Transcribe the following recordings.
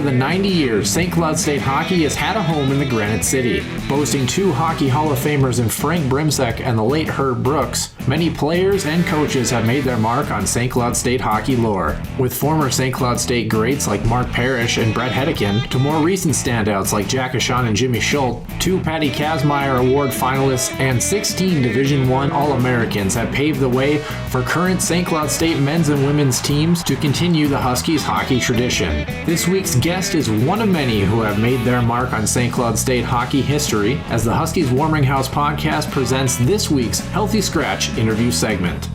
more than 90 years, St. Cloud State Hockey has had a home in the Granite City. Boasting two Hockey Hall of Famers in Frank Brimsek and the late Herb Brooks, many players and coaches have made their mark on St. Cloud State hockey lore. With former St. Cloud State greats like Mark Parrish and Brett Hedekin, to more recent standouts like Jack Ashawn and Jimmy Schultz, two Patty Kazmaier Award finalists and 16 Division I All-Americans have paved the way for current St. Cloud State men's and women's teams to continue the Huskies hockey tradition. This week's guest is one of many who have made their mark on St. Cloud State hockey history as the Huskies Warming House podcast presents this week's Healthy Scratch interview segment.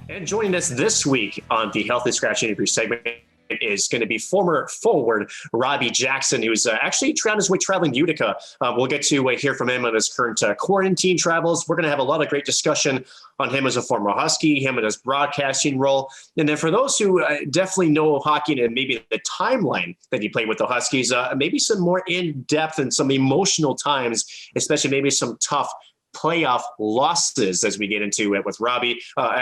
And joining us this week on the Healthy Scratch interview segment is going to be former forward Robby Jackson, who's actually on his way traveling to Utica. We'll get to hear from him on his current quarantine travels. We're going to have a lot of great discussion on him as a former Husky, him and his broadcasting role. And then for those who definitely know hockey and maybe the timeline that he played with the Huskies, maybe some more in-depth and some emotional times, especially maybe some tough playoff losses as we get into it with Robby.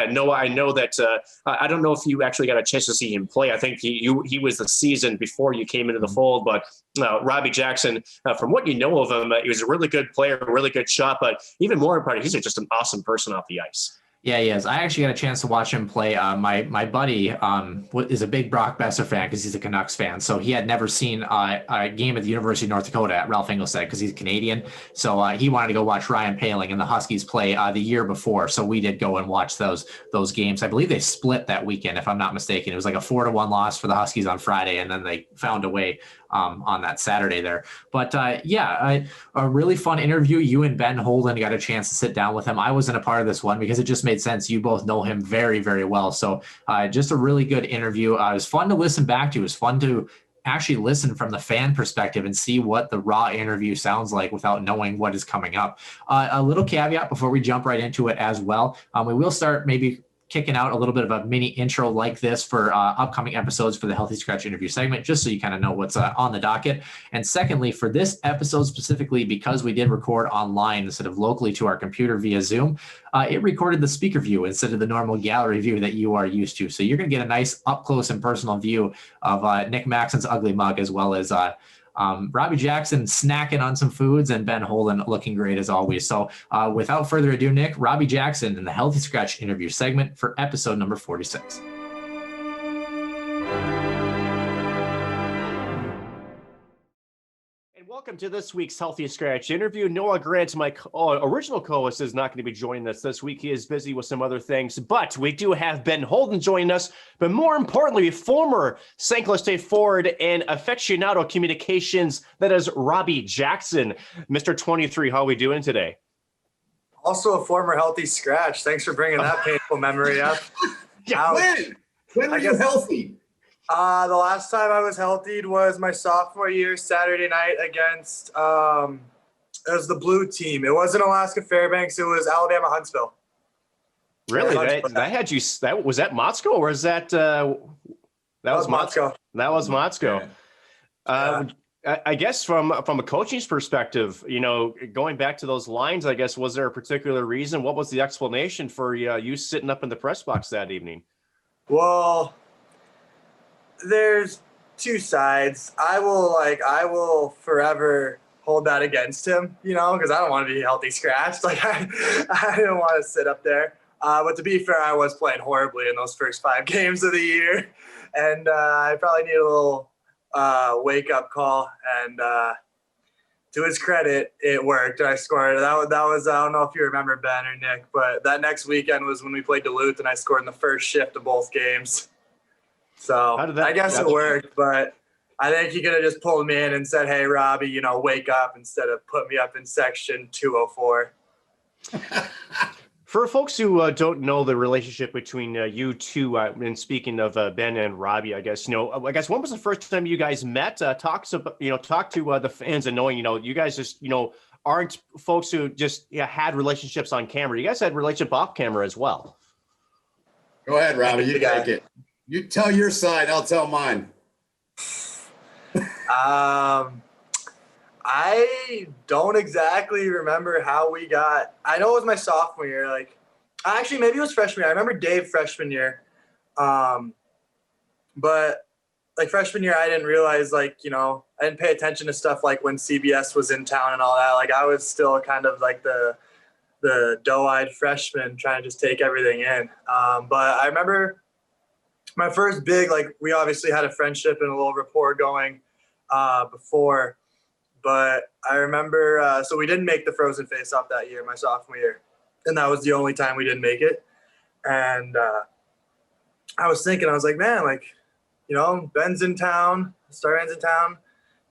Noah, I know that I don't know if you actually got a chance to see him play. I think he was the season before you came into the fold, but Robby Jackson, from what you know of him, he was a really good player, a really good shot, but even more important, he's just an awesome person off the ice. Yeah, he is. I actually got a chance to watch him play. My buddy is a big Brock Besser fan because he's a Canucks fan. So he had never seen a game at the University of North Dakota at Ralph Engelstad because he's Canadian. So he wanted to go watch Ryan Poehling and the Huskies play the year before. So we did go and watch those games. I believe they split that weekend, if I'm not mistaken. It was like a 4-1 loss for the Huskies on Friday, and then they found a way on that Saturday there. But a really fun interview. You and Ben Holden got a chance to sit down with him. I wasn't a part of this one because it just made sense. You both know him very, very well. So just a really good interview. It was fun to listen back to. It was fun to actually listen from the fan perspective and see what the raw interview sounds like without knowing what is coming up. A little caveat before we jump right into it as well. We will start maybe kicking out a little bit of a mini intro like this for upcoming episodes for the Healthy Scratch interview segment, just so you kind of know what's on the docket. And secondly, for this episode specifically, because we did record online instead of locally to our computer via Zoom, it recorded the speaker view instead of the normal gallery view that you are used to. So you're going to get a nice up close and personal view of Nick Maxon's ugly mug, as well as Robby Jackson snacking on some foods and Ben Holden looking great as always. So without further ado, Nick, Robby Jackson in the Healthy Scratch interview segment for episode number 46. Welcome to this week's Healthy Scratch interview. Noah Grant, my original co-host, is not going to be joining us this week. He is busy with some other things, but we do have Ben Holden joining us. But more importantly, former St. Cloud State forward and aficionado communications, that is Robby Jackson. Mr. 23, how are we doing today? Also a former Healthy Scratch. Thanks for bringing that painful memory up. Yeah, when were you healthy? The last time I was healthy was my sophomore year, Saturday night against, it was the blue team. It wasn't Alaska Fairbanks. It was Alabama Huntsville. Really? That had you, was that Motzko or was that, that was Motzko? That was Motzko. Yeah. I guess from a coaching's perspective, going back to those lines, I guess, was there a particular reason? What was the explanation for you sitting up in the press box that evening? Well, there's two sides. I will forever hold that against him, because I don't want to be healthy scratched. I didn't want to sit up there. But to be fair, I was playing horribly in those first 5 games of the year. And I probably need a little wake-up call. And to his credit, it worked. I scored. That was, I don't know if you remember, Ben or Nick, but that next weekend was when we played Duluth, and I scored in the first shift of both games. So I guess it worked, but I think he could have just pulled me in and said, "Hey, Robby, wake up," instead of put me up in section 204. For folks who don't know the relationship between you two, and speaking of Ben and Robby, I guess when was the first time you guys met? Talk to the fans and knowing, you guys just, aren't folks who just had relationships on camera. You guys had relationship off camera as well. Go ahead, Robby. You take it. You tell your side, I'll tell mine. I don't exactly remember how we got. I know it was my sophomore year. Actually, maybe it was freshman year. I remember Dave freshman year. But like freshman year, I didn't realize I didn't pay attention to stuff like when CBS was in town and all that. Like I was still kind of like the doe-eyed freshman trying to just take everything in. But I remember my first big, we obviously had a friendship and a little rapport going before. But I remember, so we didn't make the Frozen Face-Off that year, my sophomore year. And that was the only time we didn't make it. And I was thinking, I was like, man, Ben's in town, Starman's in town.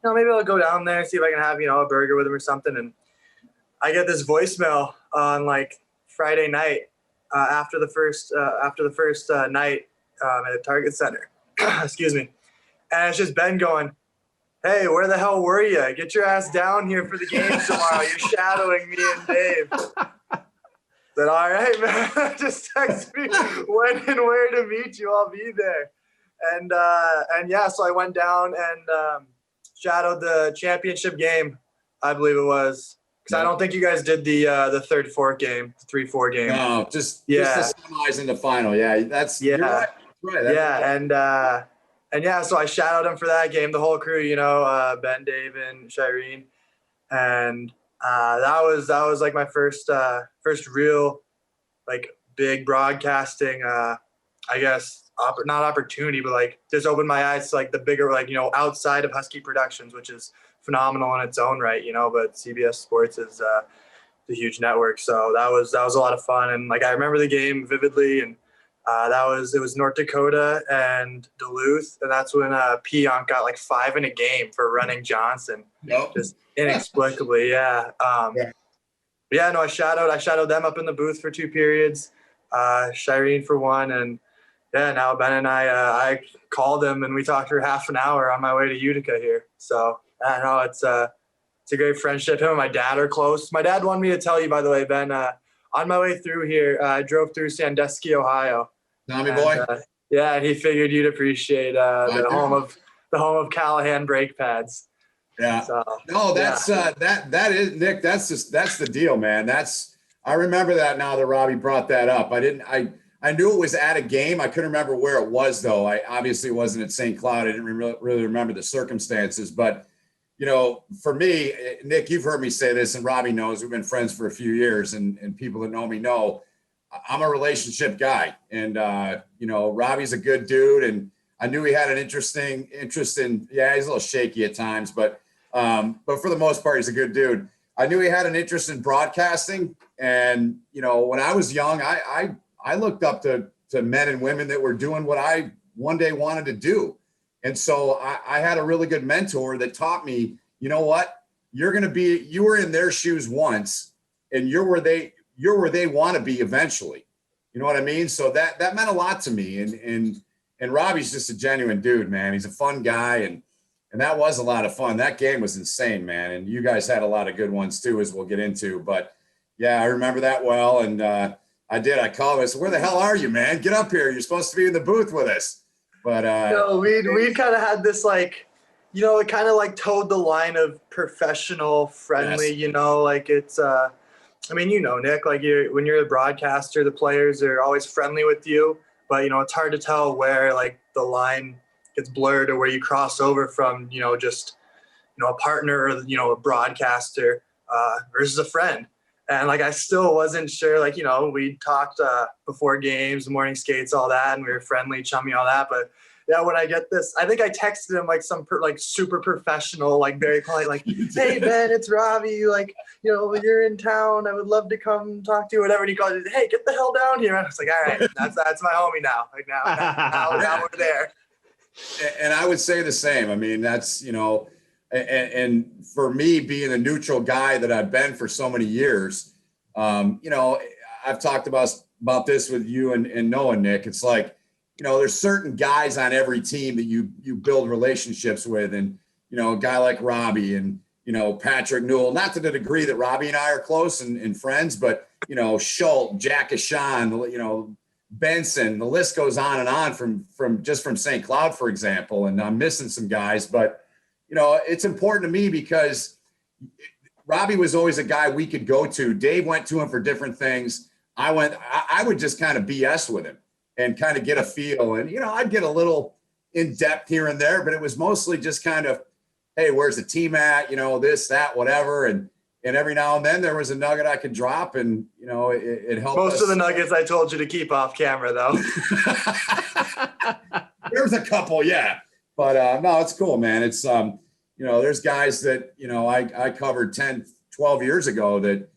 Maybe I'll go down there, see if I can have, a burger with him or something. And I get this voicemail on Friday night after the first night at the Target Center. Excuse me. And it's just Ben going, hey, where the hell were you? Get your ass down here for the game tomorrow. You're shadowing me and Dave. Said, all right, man. Just text me when and where to meet you. I'll be there. And yeah, so I went down and shadowed the championship game, I believe it was. Because I don't think you guys did the third fork game, the 3-4 game. No, just the semis in the final. Yeah, you're right. And yeah, so I shadowed him for that game, the whole crew, Ben, Dave, and Shireen. And that was like my first real big broadcasting I guess not opportunity, but just opened my eyes to the bigger outside of Husky Productions, which is phenomenal in its own right, but CBS Sports is the huge network. So that was a lot of fun. And I remember the game vividly, and it was North Dakota and Duluth, and that's when Pionk got 5 in a game for running Johnson. Nope. Just inexplicably, yeah. No, I shadowed them up in the booth for 2 periods, Shireen for 1, and yeah, now Ben and I called him and we talked for half an hour on my way to Utica here. So I know it's a great friendship. Him and my dad are close. My dad wanted me to tell you, by the way, Ben, on my way through here, I drove through Sandusky, Ohio. Tommy boy. Yeah, and he figured you'd appreciate the home of Callahan brake pads. Yeah. So, no, that's that is Nick. That's the deal, man. I remember that now that Robby brought that up. I knew it was at a game. I couldn't remember where it was though. I obviously wasn't at St. Cloud. I didn't really remember the circumstances, but for me, Nick, you've heard me say this, and Robby knows we've been friends for a few years, and people that know me know I'm a relationship guy. And Robby's a good dude, and I knew he had an interest in. Yeah, he's a little shaky at times, but for the most part, he's a good dude. I knew he had an interest in broadcasting, and when I was young, I looked up to men and women that were doing what I one day wanted to do. And so I had a really good mentor that taught me, you know what, you were in their shoes once, and you're where they want to be eventually. You know what I mean? So that meant a lot to me. And Robby's just a genuine dude, man. He's a fun guy. And that was a lot of fun. That game was insane, man. And you guys had a lot of good ones too, as we'll get into, but yeah, I remember that well. And I did. I called him. I said, where the hell are you, man? Get up here. You're supposed to be in the booth with us. But we kind of had this it kind of towed the line of professional friendly. Yes. It's Nick, when you're a broadcaster, the players are always friendly with you, but it's hard to tell where the line gets blurred or where you cross over from just a partner or a broadcaster versus a friend. And I still wasn't sure, we talked before games, morning skates, all that, and we were friendly, chummy, all that. But yeah, when I get this, I think I texted him some super professional, very polite, hey Ben, it's Robby, you're in town. I would love to come talk to you, whatever. And he called, hey, get the hell down here. And I was like, all right, that's my homie now. Now we're there. And I would say the same. I mean, that's and for me, being a neutral guy that I've been for so many years, I've talked about this with you and Noah, Nick. It's there's certain guys on every team that you build relationships with, and a guy like Robby and Patrick Newell. Not to the degree that Robby and I are close and friends, but Schultz, Jack Ashan, Benson. The list goes on and on from St. Cloud, for example. And I'm missing some guys, but it's important to me because Robby was always a guy we could go to. Dave went to him for different things. I would just kind of BS with him and kind of get a feel. And, I'd get a little in depth here and there, but it was mostly just kind of, hey, where's the team at? This, that, whatever. And every now and then there was a nugget I could drop, and, it helped. Most of the nuggets I told you to keep off camera, though. There's a couple, yeah. But no, it's cool, man. It's, there's guys that, I covered 10, 12 years ago that,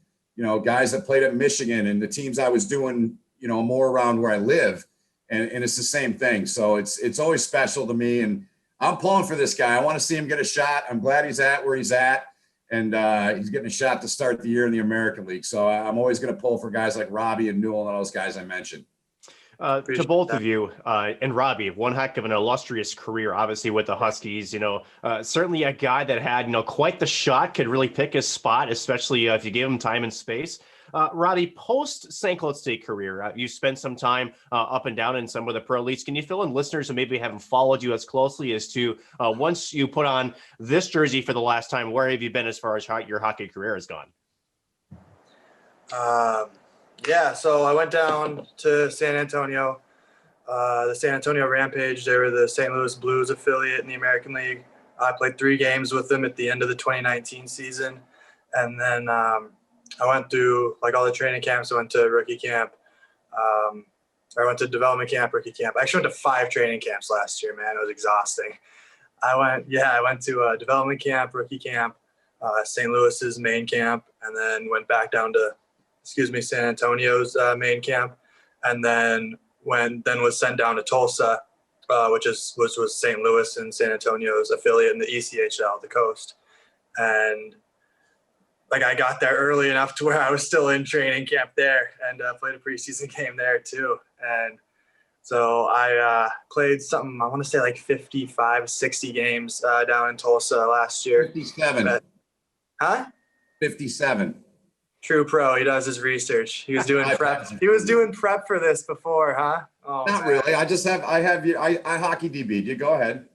guys that played at Michigan and the teams I was doing, more around where I live. And it's the same thing. So it's always special to me. And I'm pulling for this guy. I want to see him get a shot. I'm glad he's at where he's at. And he's getting a shot to start the year in the American League. So I'm always going to pull for guys like Robby and Newell and all those guys I mentioned. To both of you and Robby, one heck of an illustrious career, obviously with the Huskies, certainly a guy that had, quite the shot, could really pick his spot, especially if you give him time and space. Robby, post St. Cloud State career, you spent some time up and down in some of the pro leagues. Can you fill in listeners who maybe haven't followed you as closely as to once you put on this jersey for the last time, where have you been as far as your hockey career has gone? Yeah, so I went down to San Antonio, the San Antonio Rampage. They were the St. Louis Blues affiliate in the American League. I played 3 games with them at the end of the 2019 season. And then I went through all the training camps. I went to rookie camp. I went to development camp, rookie camp. I actually went to 5 training camps last year, man. It was exhausting. I went to development camp, rookie camp, St. Louis's main camp, and then went back down to San Antonio's main camp, and then was sent down to Tulsa, which was St. Louis and San Antonio's affiliate in the ECHL, the Coast. And I got there early enough to where I was still in training camp there, and played a preseason game there too. And so I played something, I want to say 55, 60 games down in Tulsa last year. 57. Huh? 57. True pro. He does his research. He was doing prep. He was doing prep for this before, huh? Oh, not man. Really. I hockey DB'd you. Go ahead.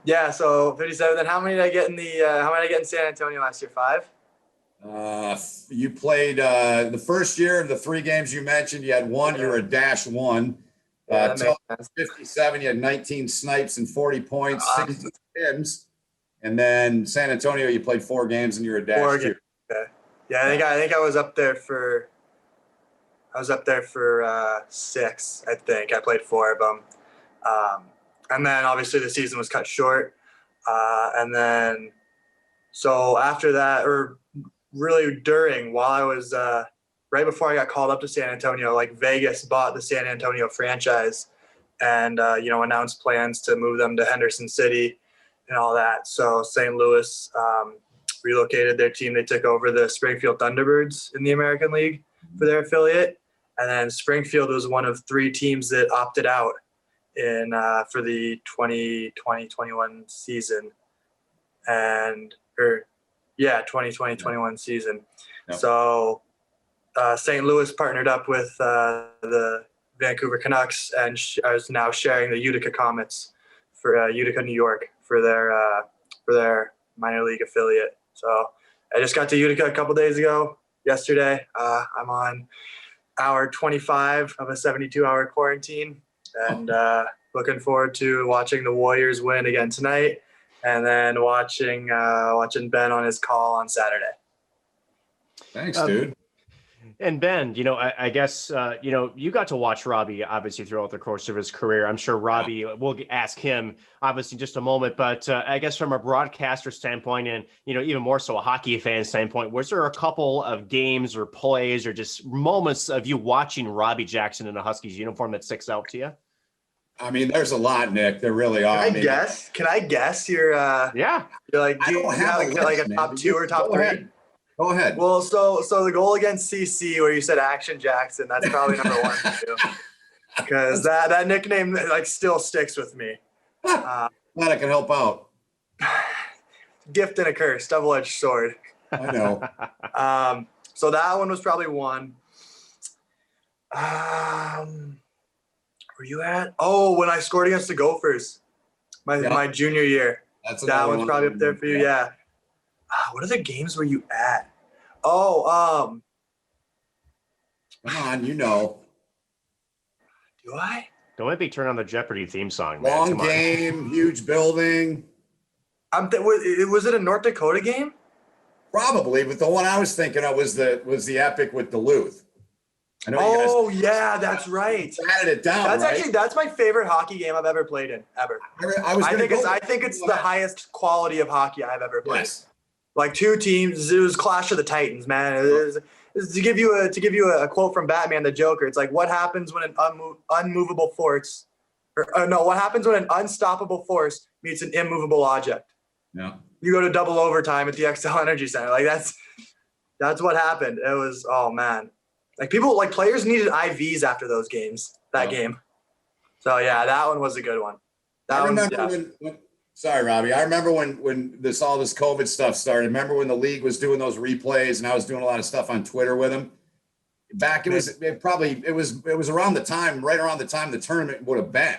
Yeah. So 57. Then how many did I get in San Antonio last year? 5. You played the first year of the 3 games you mentioned. You had 1. You were a -1. Yeah, that makes sense. 57. You had 19 snipes and 40 points, 60 pims. And then San Antonio, you played 4 games and you were a -2. Okay. Yeah, I think I was up there for 6. I think I played 4 of them, and then obviously the season was cut short, and then so after that, or really while I was right before I got called up to San Antonio, Vegas bought the San Antonio franchise, and announced plans to move them to Henderson City and all that. So St. Louis relocated their team. They took over the Springfield Thunderbirds in the American League for their affiliate. And then Springfield was one of 3 teams that opted out for the 2020-21 season. 2020-21 season. Yep. So St. Louis partnered up with the Vancouver Canucks and is now sharing the Utica Comets for Utica, New York, for their minor league affiliate. So I just got to Utica a couple days ago, yesterday. I'm on hour 25 of a 72-hour quarantine, and looking forward to watching the Warriors win again tonight, and then watching Ben on his call on Saturday. Thanks, dude. And Ben, I guess, you got to watch Robby, obviously, throughout the course of his career. I'm sure Robby, we'll ask him, obviously, in just a moment. But I guess from a broadcaster standpoint and, even more so a hockey fan standpoint, was there a couple of games or plays or just moments of you watching Robby Jackson in a Huskies uniform that sticks out to you? I mean, there's a lot, Nick. There really are. Can I guess? You're like, do you have a top 2 or top 3? Go ahead. Well, so the goal against CC where you said Action Jackson, that's probably number 1 for you. Because that nickname still sticks with me. Glad I can help out. Gift and a curse, double-edged sword. I know. So that one was probably 1. Where you at? Oh, when I scored against the Gophers, my junior year. That one's probably up there for you. Yeah. What other games were you at? Oh, Come on, you know. do I? Don't make me turn on the Jeopardy theme song, man. Long Come on. game, huge building. Was it a North Dakota game? Probably, but the one I was thinking of was the epic with Duluth. I know Oh, you guys yeah, that's right. batted it down. That's right? that's my favorite hockey game I've ever played in, ever. I think it's the highest quality of hockey I've ever played. Yes. Like two teams, it was Clash of the Titans, man. It was to give you a quote from Batman the Joker. It's like, what happens when an unmovable force, what happens when an unstoppable force meets an immovable object? Yeah. You go to double overtime at the XL Energy Center. Like that's what happened. It was, oh man, like players needed IVs after those games. That game. So yeah, that one was a good one. I remember when sorry, Robbie. I remember when all this COVID stuff started. Remember when the league was doing those replays, and I was doing a lot of stuff on Twitter with them. It was around the time, right around the time the tournament would have been.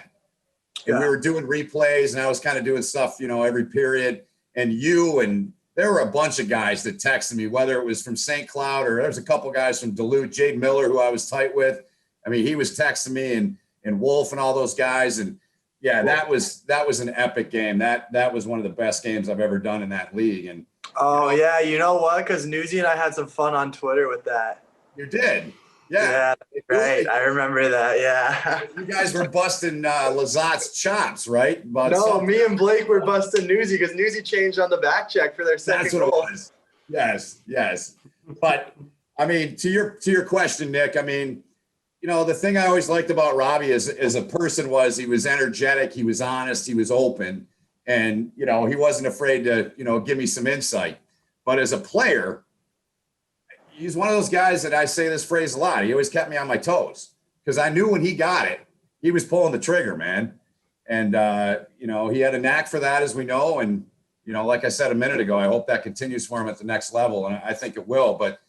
And we were doing replays, and I was kind of doing stuff, every period. And there were a bunch of guys that texted me, whether it was from St. Cloud or there's a couple guys from Duluth, Jade Miller, who I was tight with. I mean, he was texting me and Wolf and all those guys. And yeah, that was an epic game. That was one of the best games I've ever done in that league. And yeah, you know what? Because Newsy and I had some fun on Twitter with that. You did. Yeah, right. I remember that. Yeah. You guys were busting Lazat's chops, right? Me and Blake were busting Newsy because Newsy changed on the back check for their second goal. That's what it was. Yes. But I mean, to your question, Nick, I mean, the thing I always liked about Robby as a person was he was energetic, he was honest, he was open, and he wasn't afraid to give me some insight. But as a player, he's one of those guys that I say this phrase a lot. He always kept me on my toes because I knew when he got it, he was pulling the trigger, man. And, he had a knack for that, as we know. And, like I said a minute ago, I hope that continues for him at the next level. And I think it will. But,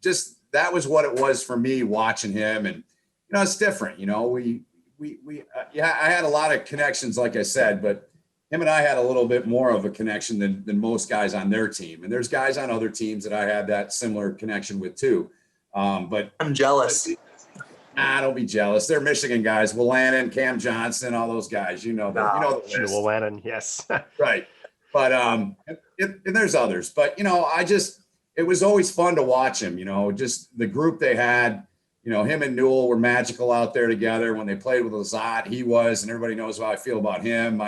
just that was what it was for me watching him. And, it's different. I had a lot of connections, like I said, but him and I had a little bit more of a connection than most guys on their team. And there's guys on other teams that I had that similar connection with too. But I'm jealous. Don't be jealous. They're Michigan guys. Willannon, Cam Johnson, all those guys, the list. Willannon, yes. Right. But, and there's others, but, it was always fun to watch him, just the group they had, him and Newell were magical out there together. When they played with Lazat, he was, and everybody knows how I feel about him.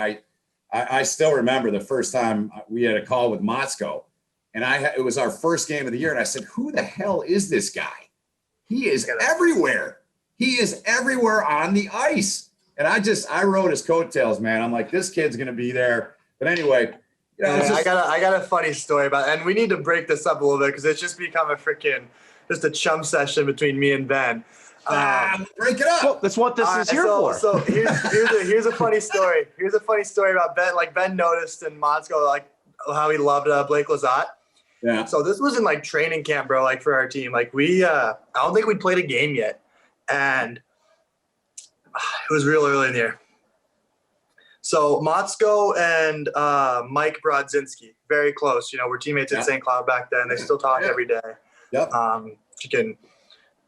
I still remember the first time we had a call with Motzko, and it was our first game of the year. And I said, who the hell is this guy? He is everywhere. He is everywhere on the ice. And I rode his coattails, man. I'm like, this kid's going to be there. But anyway, I got a funny story about it. And we need to break this up a little bit because it's just become just a chum session between me and Ben. Break it up. Well, that's what this is here for. So here's a funny story. Here's a funny story about Ben. Like Ben noticed in Motzko, like how he loved Blake Lazat. Yeah. So this was in like training camp, bro. Like for our team, like I don't think we'd played a game yet, and it was real early in the year. So Motzko and Mike Brodzinski, very close. We're teammates at St. Cloud back then. They still talk every day. Yep.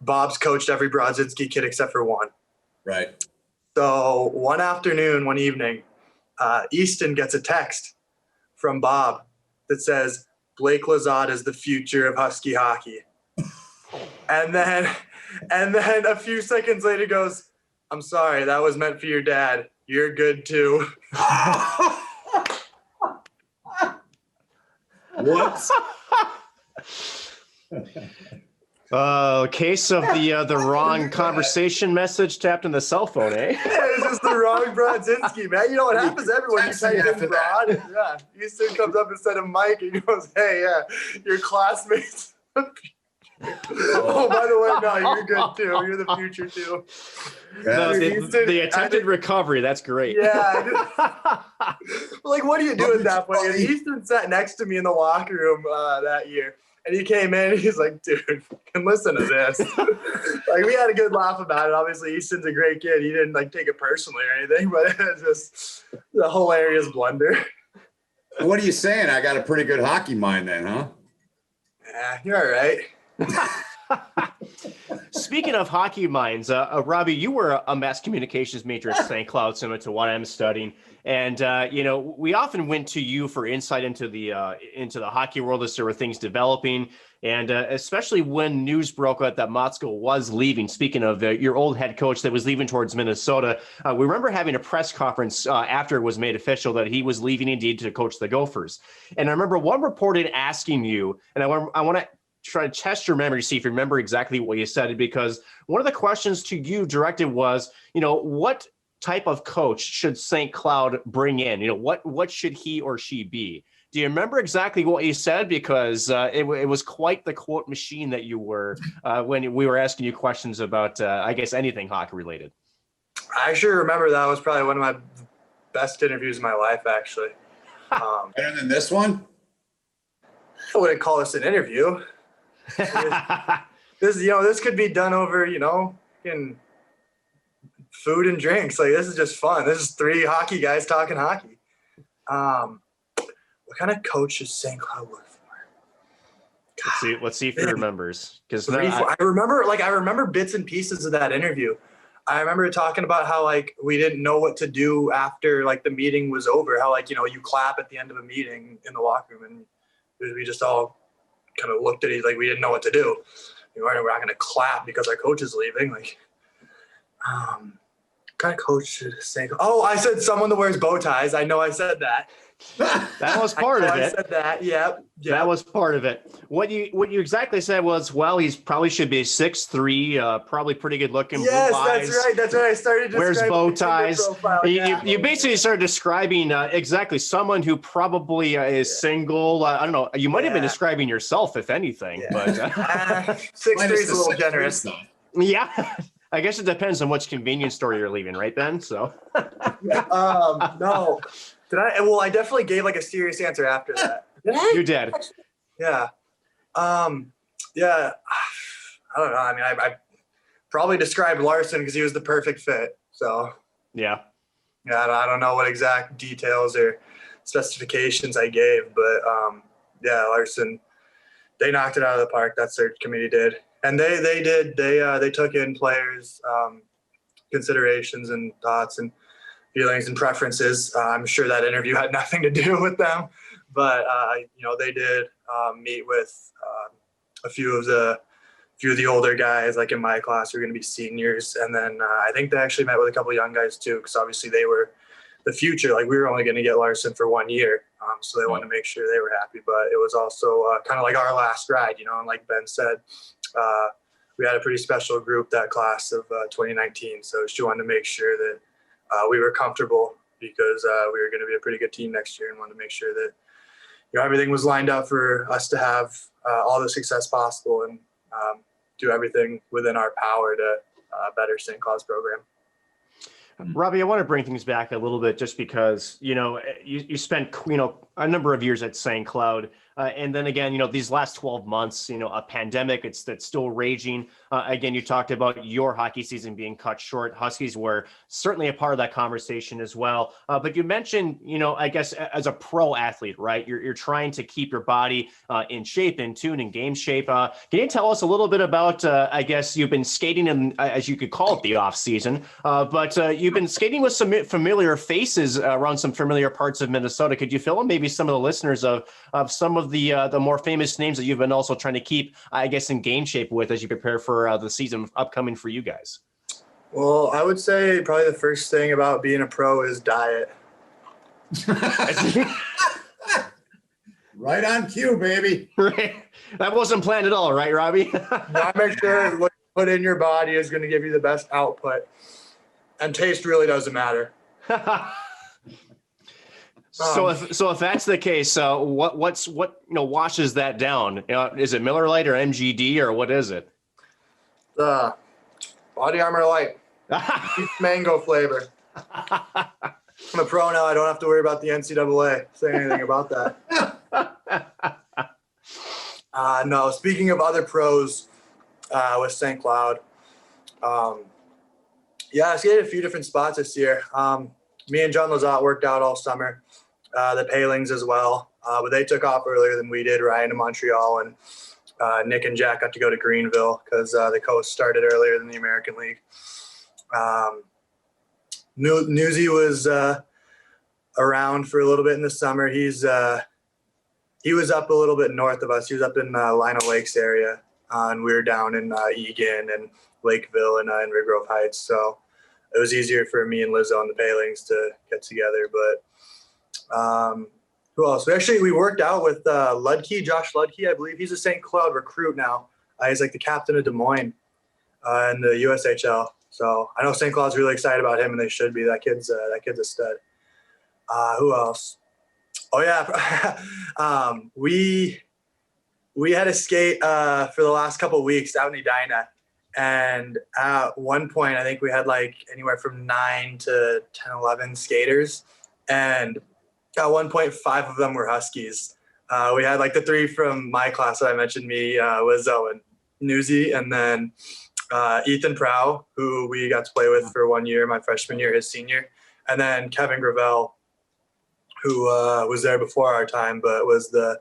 Bob's coached every Brodzinski kid except for one. Right. So one evening, Easton gets a text from Bob that says, Blake Lazat is the future of Husky hockey. and then a few seconds later goes, I'm sorry, that was meant for your dad. You're good too. What? Case of the wrong conversation message tapped in the cell phone, eh? It's just the wrong Brodzinski, man. You know what happens to everyone. You type in Brod. Yeah. Easton comes up instead of Mike and goes, hey, your classmates. Oh, by the way, no, you're good too. You're the future too. No, the attempted recovery, that's great. Yeah. Like, what do you do at that point? Easton sat next to me in the locker room that year. And he came in and he's like, dude, can listen to this. Like, we had a good laugh about it. Obviously, Easton's a great kid. He didn't take it personally or anything, but it's just the hilarious blunder. What are you saying? I got a pretty good hockey mind then, huh? You're all right. Speaking of hockey minds, Robby, you were a mass communications major at St. Cloud, similar to what I'm studying, and we often went to you for insight into the hockey world as there were things developing, and especially when news broke out that Motzko was leaving. Speaking of your old head coach that was leaving towards Minnesota, we remember having a press conference after it was made official that he was leaving indeed to coach the Gophers, and I remember one reporter asking you, and I want to try to test your memory, see if you remember exactly what you said, because one of the questions to you directed was, what type of coach should St. Cloud bring in? What should he or she be? Do you remember exactly what you said? Because it was quite the quote machine that you were when we were asking you questions about, I guess, anything hockey related. I sure remember that was probably one of my best interviews of my life, actually. Better than this one? I wouldn't call this an interview. This could be done over, in food and drinks. Like, this is just fun. This is three hockey guys talking hockey. What kind of coach does St. Cloud look for? Let's see if he remembers. Because I remember bits and pieces of that interview. I remember talking about how we didn't know what to do after the meeting was over. How you clap at the end of a meeting in the locker room, and we just all kind of looked at it like we didn't know what to do. We're not going to clap because our coach is leaving. Kind of coach should say? Oh, I said someone that wears bow ties. I know I said that. That was part of it. I said that. Yep. That was part of it. What you exactly said was, well, he's probably should be 6'3", probably pretty good looking. Yes, blue eyes, that's right. That's right. I started wears bow ties. You Yeah. basically started describing exactly someone who probably is single. I don't know. You might have been describing yourself, if anything. Yeah. But 6'3" is a little generous. Yeah. I guess it depends on which convenience store you're leaving, right, Ben? So. No. Did I? Well, I definitely gave a serious answer after that. Did I? You did. Yeah. Yeah. I don't know. I mean, I probably described Larson because he was the perfect fit. So. Yeah. Yeah. I don't know what exact details or specifications I gave, but yeah, Larson, they knocked it out of the park. That search committee did, and they took in players' considerations and thoughts and feelings and preferences. I'm sure that interview had nothing to do with them, but they did meet with a few of the older guys, like in my class, who are going to be seniors, and then I think they actually met with a couple of young guys too, because obviously they were the future. We were only going to get Larson for 1 year, so they wanted to make sure they were happy. But it was also kind of like our last ride, and like Ben said, we had a pretty special group, that class of 2019. So she wanted to make sure that we were comfortable, because we were going to be a pretty good team next year, and wanted to make sure that everything was lined up for us to have all the success possible, and do everything within our power to better St. Cloud's program. Robby, I want to bring things back a little bit, just because you spent a number of years at St. Cloud, and then again these last 12 months, a pandemic that's still raging. Again, you talked about your hockey season being cut short. Huskies were certainly a part of that conversation as well. But you mentioned, I guess as a pro athlete, right? You're trying to keep your body in shape, in tune, in game shape. Can you tell us a little bit about? I guess you've been skating in, as you could call it, the off season, but you've been skating with some familiar faces around some familiar parts of Minnesota. Could you fill in maybe some of the listeners of some of the more famous names that you've been also trying to keep, I guess, in game shape with as you prepare for the season upcoming for you guys? Well, I would say probably the first thing about being a pro is diet. Right on cue, baby. Right. That wasn't planned at all, right, Robby? Now make sure what you put in your body is going to give you the best output, and taste really doesn't matter. So if that's the case, what washes that down? Is it Miller Lite or MGD, or what is it? Body Armor Light, mango flavor. I'm a pro now. I don't have to worry about the NCAA saying anything about that. No, speaking of other pros with St. Cloud, I skated a few different spots this year. Me and John Lazat worked out all summer. The Palings as well, but they took off earlier than we did, Ryan in Montreal and Nick and Jack got to go to Greenville because the coast started earlier than the American League. Newsy was around for a little bit in the summer. He was up a little bit north of us. He was up in Lino Lakes area, and we were down in Egan and Lakeville and in Red Grove Heights. So it was easier for me and Lizzo and the Palings to get together. But who else? We worked out with Ludke, Josh Ludke, I believe. He's a St. Cloud recruit now. He's like the captain of Des Moines in the USHL. So I know St. Cloud's really excited about him, and they should be. That kid's a stud. Who else? Oh yeah, we had a skate for the last couple of weeks out in Edina, and at one point I think we had like anywhere from 9 to 10, 11 skaters, and at one point 5 of them were Huskies. We had like the 3 from my class that I mentioned, me, Lizzo, and Newsy, and then Ethan Prow, who we got to play with for 1 year, my freshman year, his senior, and then Kevin Gravel, who was there before our time, but was the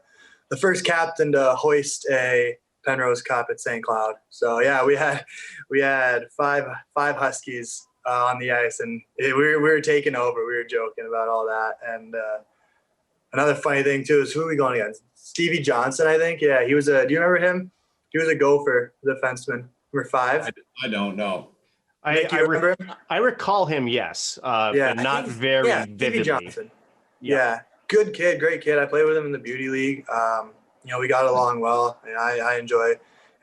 first captain to hoist a Penrose Cup at St. Cloud. So yeah, we had five Huskies on the ice, and we were taking over. We were joking about all that. And another funny thing too is who are we going against? Stevie Johnson, I think. Yeah, he was do you remember him? He was a Gopher defenseman. Number 5. I don't know. Nick, you remember him? I recall him, yes, but not very vividly. Stevie Johnson. Yeah, good kid, great kid. I played with him in the beauty league. We got along well, and I enjoy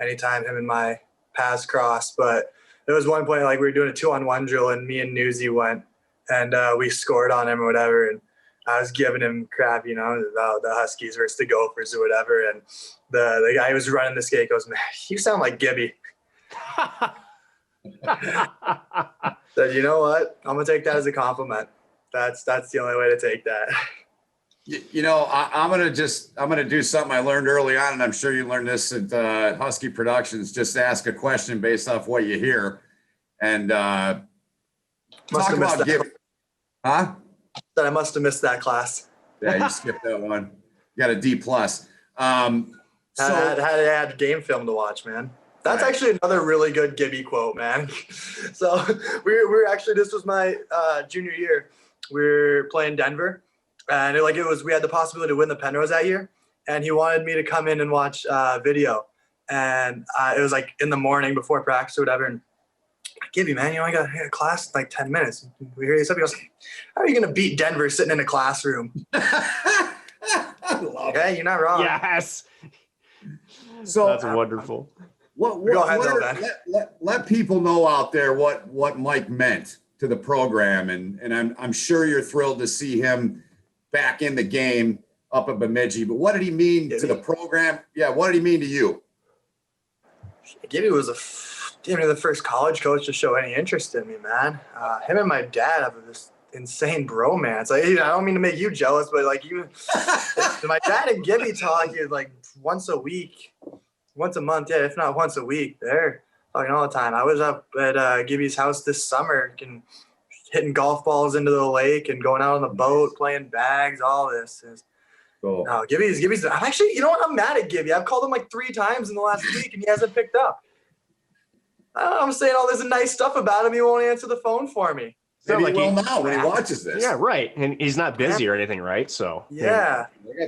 anytime him and my paths cross. But there was one point like we were doing a 2-on-1 drill, and me and Newsy went, and we scored on him or whatever, and I was giving him crap, about the Huskies versus the Gophers or whatever, and the guy who was running the skate goes, "Man, you sound like Gibby." Said, you know what? I'm gonna take that as a compliment. That's the only way to take that. I'm gonna do something I learned early on, and I'm sure you learned this at Husky Productions. Just ask a question based off what you hear, and talk about giving. Huh? That I must have missed that class. Yeah, you skipped that one. You got a D+. Had game film to watch, man. That's right. Actually another really good Gibby quote, man. So we're actually, this was my junior year. We were playing Denver, and we had the possibility to win the Penrose that year, and he wanted me to come in and watch video, and it was like in the morning before practice or whatever, and Gibby, man, I got a class in like 10 minutes. We hear somebody goes, how are you going to beat Denver sitting in a classroom? Okay, you're not wrong. Yes. So that's wonderful. Go ahead, let people know out there what Mike meant to the program, and I'm sure you're thrilled to see him back in the game up at Bemidji. But what did he mean to the program? Yeah, what did he mean to you? Gibby was the first college coach to show any interest in me, man. Him and my dad have this insane bromance. Like, I don't mean to make you jealous, but like my dad and Gibby talk like once a week, once a month, yeah, if not once a week. They're talking all the time. I was up at Gibby's house this summer, hitting golf balls into the lake and going out on the boat, playing bags, all this. Cool. No, Gibby's. I'm actually, you know what? I'm mad at Gibby. I've called him like 3 times in the last week, and he hasn't picked up. I'm saying all this nice stuff about him. He won't answer the phone for me. Maybe he will now when he watches this. Yeah, right. And he's not busy or anything, right? So yeah.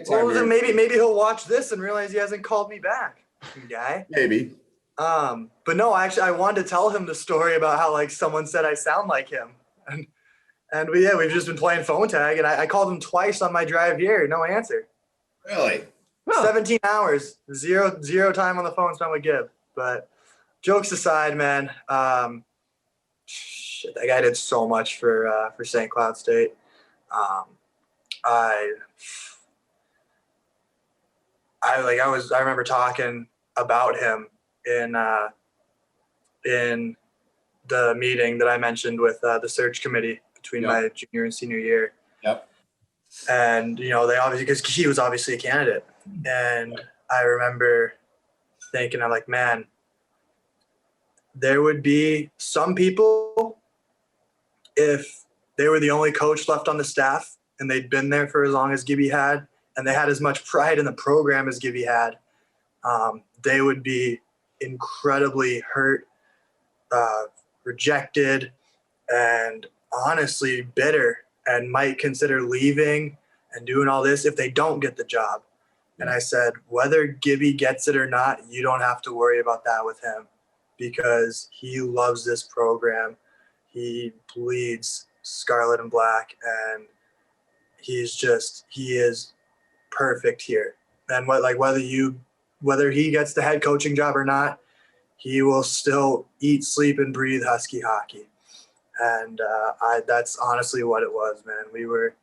Well, then maybe he'll watch this and realize he hasn't called me back, guy. Maybe. But no, actually, I wanted to tell him the story about how like someone said I sound like him, and we've just been playing phone tag, and I called him twice on my drive here, no answer. Really? 17 hours, zero time on the phone spent with Gib. But jokes aside, man, shit, that guy did so much for St. Cloud State. I remember talking about him in the meeting that I mentioned with the search committee between my junior and senior year. Yep. And they obviously, because he was obviously a candidate, and I remember thinking, I'm like, man, there would be some people, if they were the only coach left on the staff and they'd been there for as long as Gibby had, and they had as much pride in the program as Gibby had, they would be incredibly hurt, rejected, and honestly bitter, and might consider leaving and doing all this if they don't get the job. And I said, whether Gibby gets it or not, you don't have to worry about that with him, because he loves this program. He bleeds scarlet and black, and he is perfect here. And whether he gets the head coaching job or not, he will still eat, sleep, and breathe Husky hockey. And that's honestly what it was, man. We were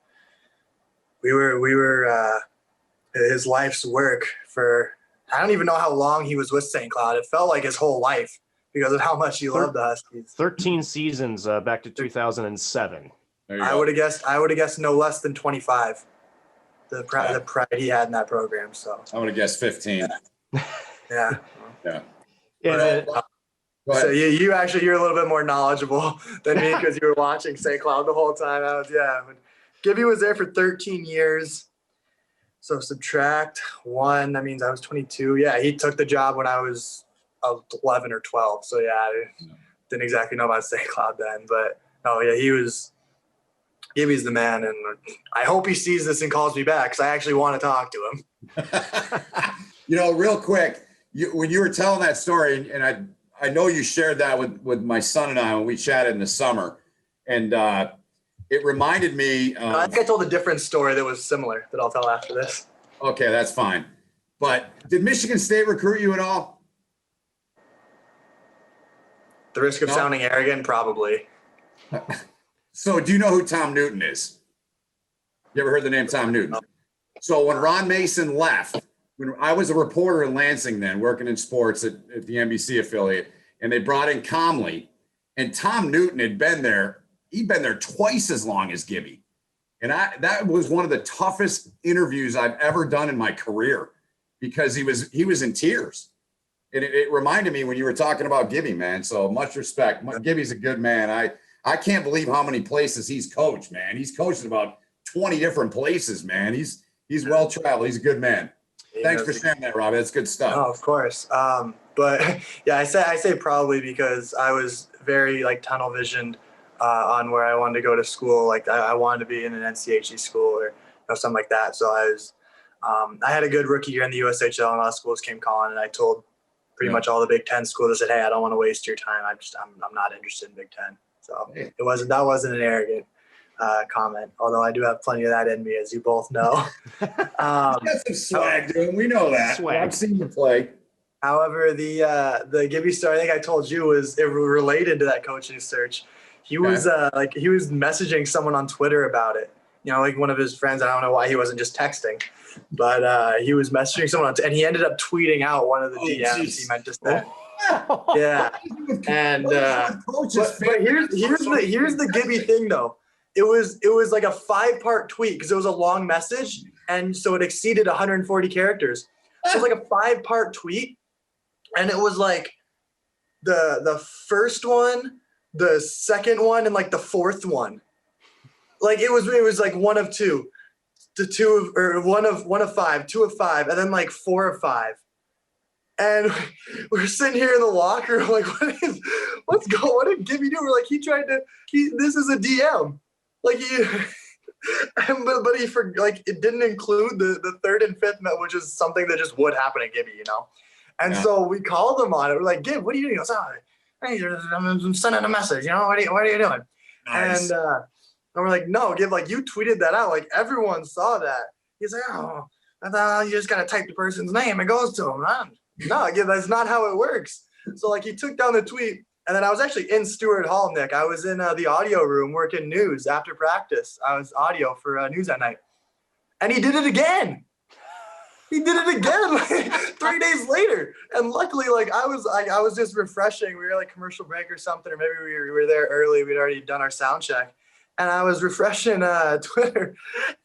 his life's work for, I don't even know how long he was with St. Cloud. It felt like his whole life because of how much he loved the Huskies. 13 seasons back to 2007. I would have guessed no less than 25. The pride he had in that program. So I would have guessed 15. Yeah. Yeah. So you're a little bit more knowledgeable than me because you were watching St. Cloud the whole time. Gibby was there for 13 years. So subtract 1, that means I was 22. Yeah, he took the job when I was 11 or 12. So yeah, I didn't exactly know about St. Cloud then, but Gibby's the man, and I hope he sees this and calls me back because I actually want to talk to him. Real quick, when you were telling that story, and I know you shared that with my son and I when we chatted in the summer, and it reminded me. I think I told a different story that was similar that I'll tell after this. Okay, that's fine. But did Michigan State recruit you at all? The risk of sounding arrogant, probably. So do you know who Tom Newton is? You ever heard the name Tom Newton? So when Ron Mason left, when I was a reporter in Lansing then, working in sports at the NBC affiliate, and they brought in Comley, and Tom Newton had been there. He'd been there twice as long as Gibby. And that was one of the toughest interviews I've ever done in my career because he was in tears. And it reminded me when you were talking about Gibby, man. So much respect. Gibby's a good man. I can't believe how many places he's coached, man. He's coached in about 20 different places, man. He's well-traveled. He's a good man. Thanks for sharing that, Robbie. That's good stuff. Oh, of course. But yeah, I say probably because I was very tunnel visioned on where I wanted to go to school. I wanted to be in an NCHC school or something like that. So I had a good rookie year in the USHL, and a lot of schools came calling, and I told pretty much all the Big Ten schools, I said, hey, I don't want to waste your time. I'm not interested in Big Ten. So that wasn't an arrogant comment, although I do have plenty of that in me, as you both know. You got some swag, dude. We know that. Swag. I've seen you play. However, the Gibby story I think I told you was related to that coaching search. He was he was messaging someone on Twitter about it. One of his friends. I don't know why he wasn't just texting, but he was messaging someone, and he ended up tweeting out one of the DMs geez. He meant to send. Yeah, and but here's the Gibby thing though. It was like a 5-part tweet because it was a long message, and so it exceeded 140 characters. So it was like a 5-part tweet, and it was like the first one, the second one, and the fourth one. It was like one of two, one of 5, 2 of 5, and then 4 of 5. And we're sitting here in the locker room, what did Gibby do? We're this is a DM. But it didn't include the third and fifth, which is something that just would happen to Gibby, And so we called him on it. We're like, Gib, what are you doing? He goes, I'm sending a message, what are you doing? Nice. And we're like, no, Gib, you tweeted that out. Everyone saw that. He's like, oh, I thought you just got to type the person's name. It goes to him. No, Gib, that's not how it works. So he took down the tweet. And then I was actually in Stewart Hall, Nick. I was in the audio room working news after practice. I was audio for news that night. And he did it again. He did it again 3 days later. And luckily, I was just refreshing. We were commercial break or something, or maybe we were there early. We'd already done our sound check. And I was refreshing Twitter,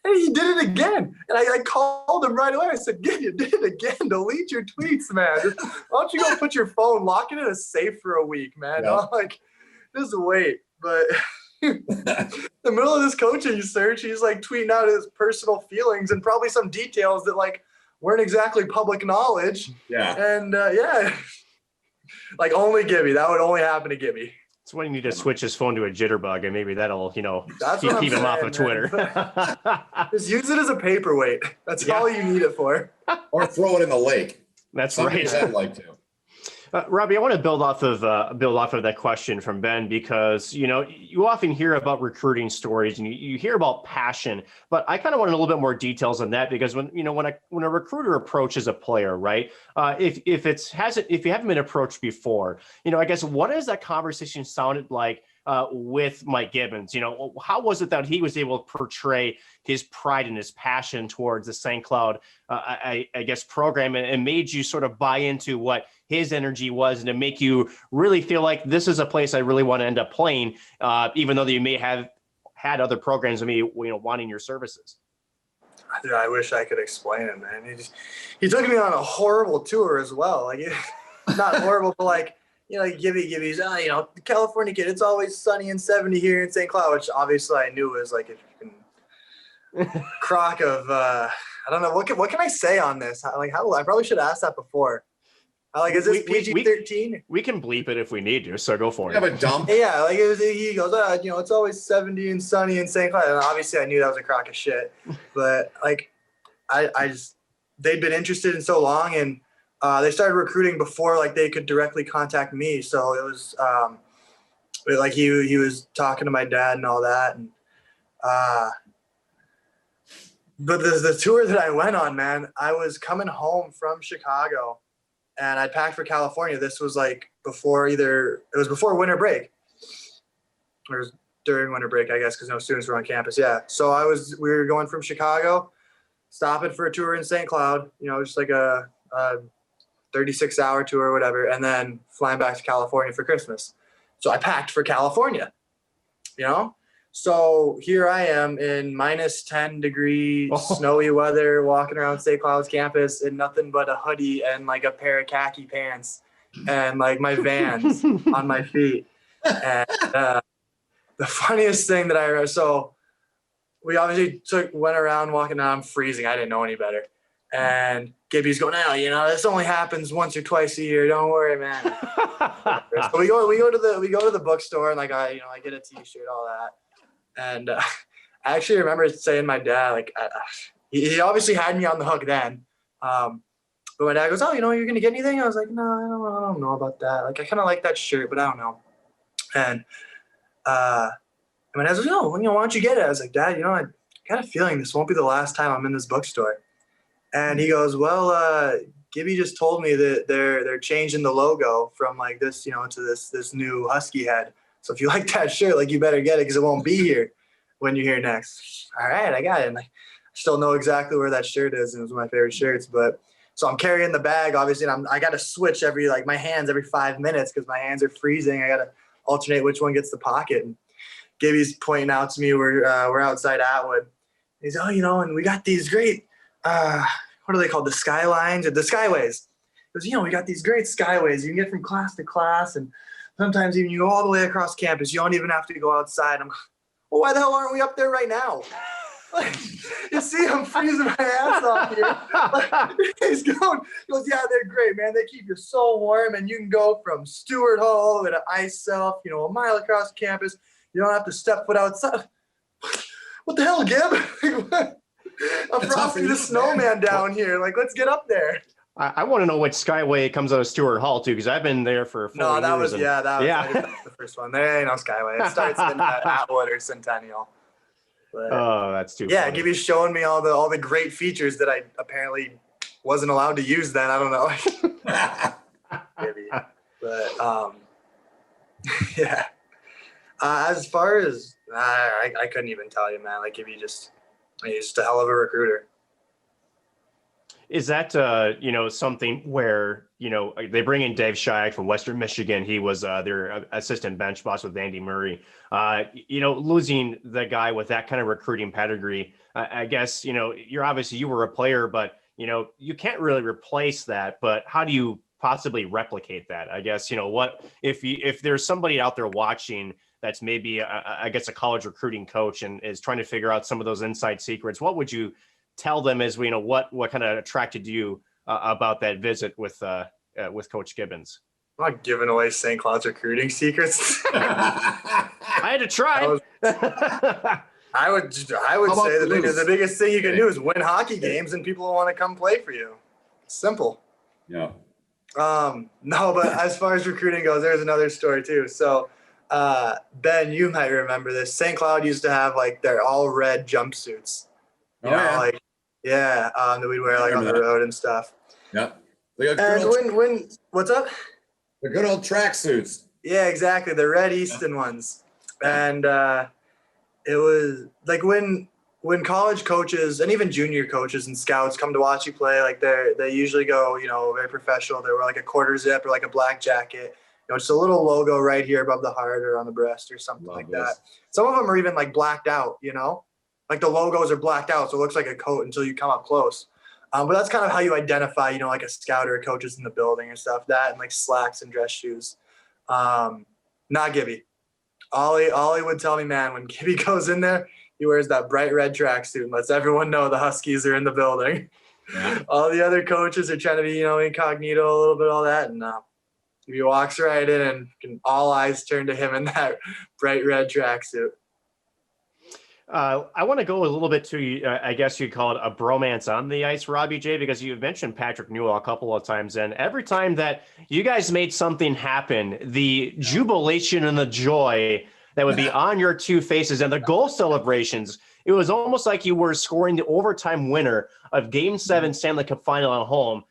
and he did it again. And I called him right away. I said, "Gib, you did it again. Delete your tweets, man. Why don't you go put your phone, lock it in a safe for a week, man? Yeah. Just wait." But in the middle of this coaching search, he's tweeting out his personal feelings and probably some details that weren't exactly public knowledge. Yeah. And yeah, like only Gibby. That would only happen to Gibby. That's why you need to switch his phone to a jitterbug, and maybe that'll, That's keep what I'm him off saying, of Twitter. Just use it as a paperweight. That's all you need it for. Or throw it in the lake. That's Some right. guys I'd like to. Robbie, I want to build off of that question from Ben, because you often hear about recruiting stories and you hear about passion, but I kind of want a little bit more details on that, because when a recruiter approaches a player, right? If you haven't been approached before, I guess, what has that conversation sounded like with Mike Gibbons? How was it that he was able to portray his pride and his passion towards the St. Cloud, I guess, program, and made you sort of buy into what his energy was, and to make you really feel like this is a place I really want to end up playing, even though you may have had other programs wanting your services? Dude, I wish I could explain it, man. He took me on a horrible tour as well. Like, not horrible, but like, Gibby's, California kid, it's always sunny and 70 here in St. Cloud, which obviously I knew was like a crock of, I don't know, what can I say on this? I probably should have asked that before. Is this PG-13? We can bleep it if we need to, so go for it. Have a dump. Yeah, he goes, it's always 70 and sunny in St. Cloud. And obviously I knew that was a crock of shit. But they'd been interested in so long, and they started recruiting before they could directly contact me. So it was he was talking to my dad and all that. And but the tour that I went on, man, I was coming home from Chicago, and I packed for California. This was before winter break, or it was during winter break, I guess, because no students were on campus. Yeah. So we were going from Chicago, stopping for a tour in St. Cloud, just like a 36-hour tour or whatever, and then flying back to California for Christmas. So I packed for California, So here I am in minus 10-degree snowy weather, walking around St. Cloud's campus in nothing but a hoodie and a pair of khaki pants and my Vans on my feet. And the funniest thing that I remember, so we obviously went around walking around. I'm freezing. I didn't know any better. And Gibby's going, this only happens once or twice a year. Don't worry, man. So we go to the bookstore, and I get a T-shirt, all that. And I actually remember saying to my dad, he obviously had me on the hook then. But my dad goes, you're going to get anything? I was like, no, I don't know about that. I kind of like that shirt, but I don't know. And my dad goes, why don't you get it? I was like, Dad, I got a feeling this won't be the last time I'm in this bookstore. And he goes, well, Gibby just told me that they're changing the logo from this, to this new Husky head. So if you like that shirt, you better get it, because it won't be here when you're here next. All right, I got it. And I still know exactly where that shirt is, and it was one of my favorite shirts. But so I'm carrying the bag, obviously, and I got to switch my hands every 5 minutes, because my hands are freezing. I got to alternate which one gets the pocket. And Gibby's pointing out to me we're outside Atwood. He's, and we got these great, what are they called? The Skylines or the Skyways. He goes, we got these great Skyways. You can get from class to class, and sometimes even you go all the way across campus. You don't even have to go outside. I'm like, well, why the hell aren't we up there right now? You see, I'm freezing my ass off here. He goes, yeah, they're great, man. They keep you so warm, and you can go from Stewart Hall to Ice Self, a mile across campus. You don't have to step foot outside. What the hell, Gib? I'm Frosty the Snowman down here. Let's get up there. I want to know which Skyway comes out of Stewart Hall too, because I've been there for 4 years. That was the first one. There ain't no Skyway. It starts in Atwood or Centennial. But, that's too. Yeah, funny. Gibby's showing me all the great features that I apparently wasn't allowed to use then. I don't know. Gibby. But yeah. As far as I couldn't even tell you, man. Gibby he's just a hell of a recruiter. Is that, something where, they bring in Dave Shayak from Western Michigan. He was their assistant bench boss with Andy Murray. Losing the guy with that kind of recruiting pedigree, I guess, you were a player, but, you can't really replace that. But how do you possibly replicate that? I guess, what if there's somebody out there watching that's maybe, a college recruiting coach and is trying to figure out some of those inside secrets, what would you tell them as what kind of attracted you about that visit with Coach Gibbons? I'm not giving away St. Cloud's recruiting secrets. I had to try. I would say the biggest thing you can do is win hockey games, and people will want to come play for you. Simple. Yeah. No, but as far as recruiting goes, there's another story too. So, Ben, you might remember this. St. Cloud used to have like their all red jumpsuits. That we'd wear like on the road and stuff. Yeah. And when what's up? The good old tracksuits. Yeah, exactly. The red Easton ones. And it was like when college coaches and even junior coaches and scouts come to watch you play, like they usually go, very professional. They wear like a quarter zip or like a black jacket, just a little logo right here above the heart or on the breast or something that. Some of them are even like blacked out, like the logos are blacked out. So it looks like a coat until you come up close. But that's kind of how you identify, like a scout or a coach is in the building and stuff, that and like slacks and dress shoes. Not Gibby. Ollie would tell me, man, when Gibby goes in there, he wears that bright red tracksuit and lets everyone know the Huskies are in the building. Yeah. All the other coaches are trying to be, incognito a little bit, all that. And he walks right in and all eyes turn to him in that bright red tracksuit. I want to go a little bit to, I guess you'd call it a bromance on the ice, Robby J, because you've mentioned Patrick Newell a couple of times. And every time that you guys made something happen, the jubilation and the joy that would be on your two faces and the goal celebrations, it was almost like you were scoring the overtime winner of Game 7 Stanley Cup Final at home.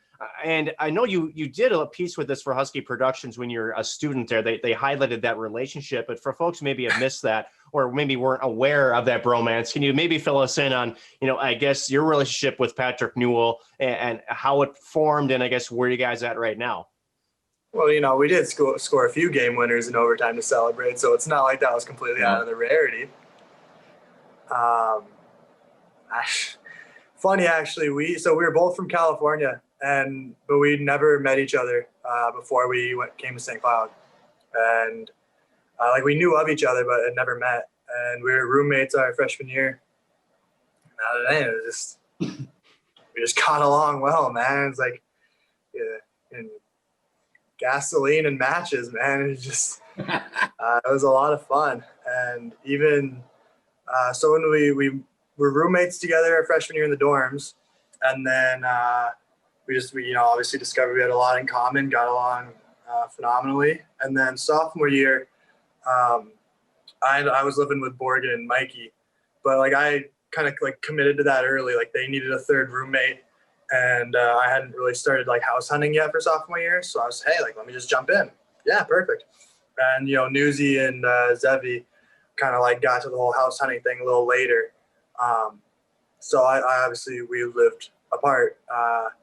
And I know you did a piece with this for Husky Productions when you're a student there. They highlighted that relationship. But for folks who maybe have missed that or maybe weren't aware of that bromance, can you maybe fill us in on, I guess, your relationship with Patrick Newell and how it formed and I guess where you guys at right now? Well, we did score a few game winners in overtime to celebrate, so it's not like that was completely out of the rarity. Funny, actually, we were both from California, but we'd never met each other before we came to St. Cloud, and we knew of each other, but had never met, and we were roommates our freshman year. And it was we just got along well, man. It's like, and gasoline and matches, man. It just it was a lot of fun, and even so when we were roommates together our freshman year in the dorms, and then we obviously discovered we had a lot in common, got along phenomenally, and then sophomore year I was living with Morgan and Mikey, but I kind of committed to that early. They needed a third roommate, and I hadn't really started house hunting yet for sophomore year, so I was, hey, let me just jump in. Yeah, perfect. And Newsy and Zevi kind of got to the whole house hunting thing a little later. So I obviously we lived apart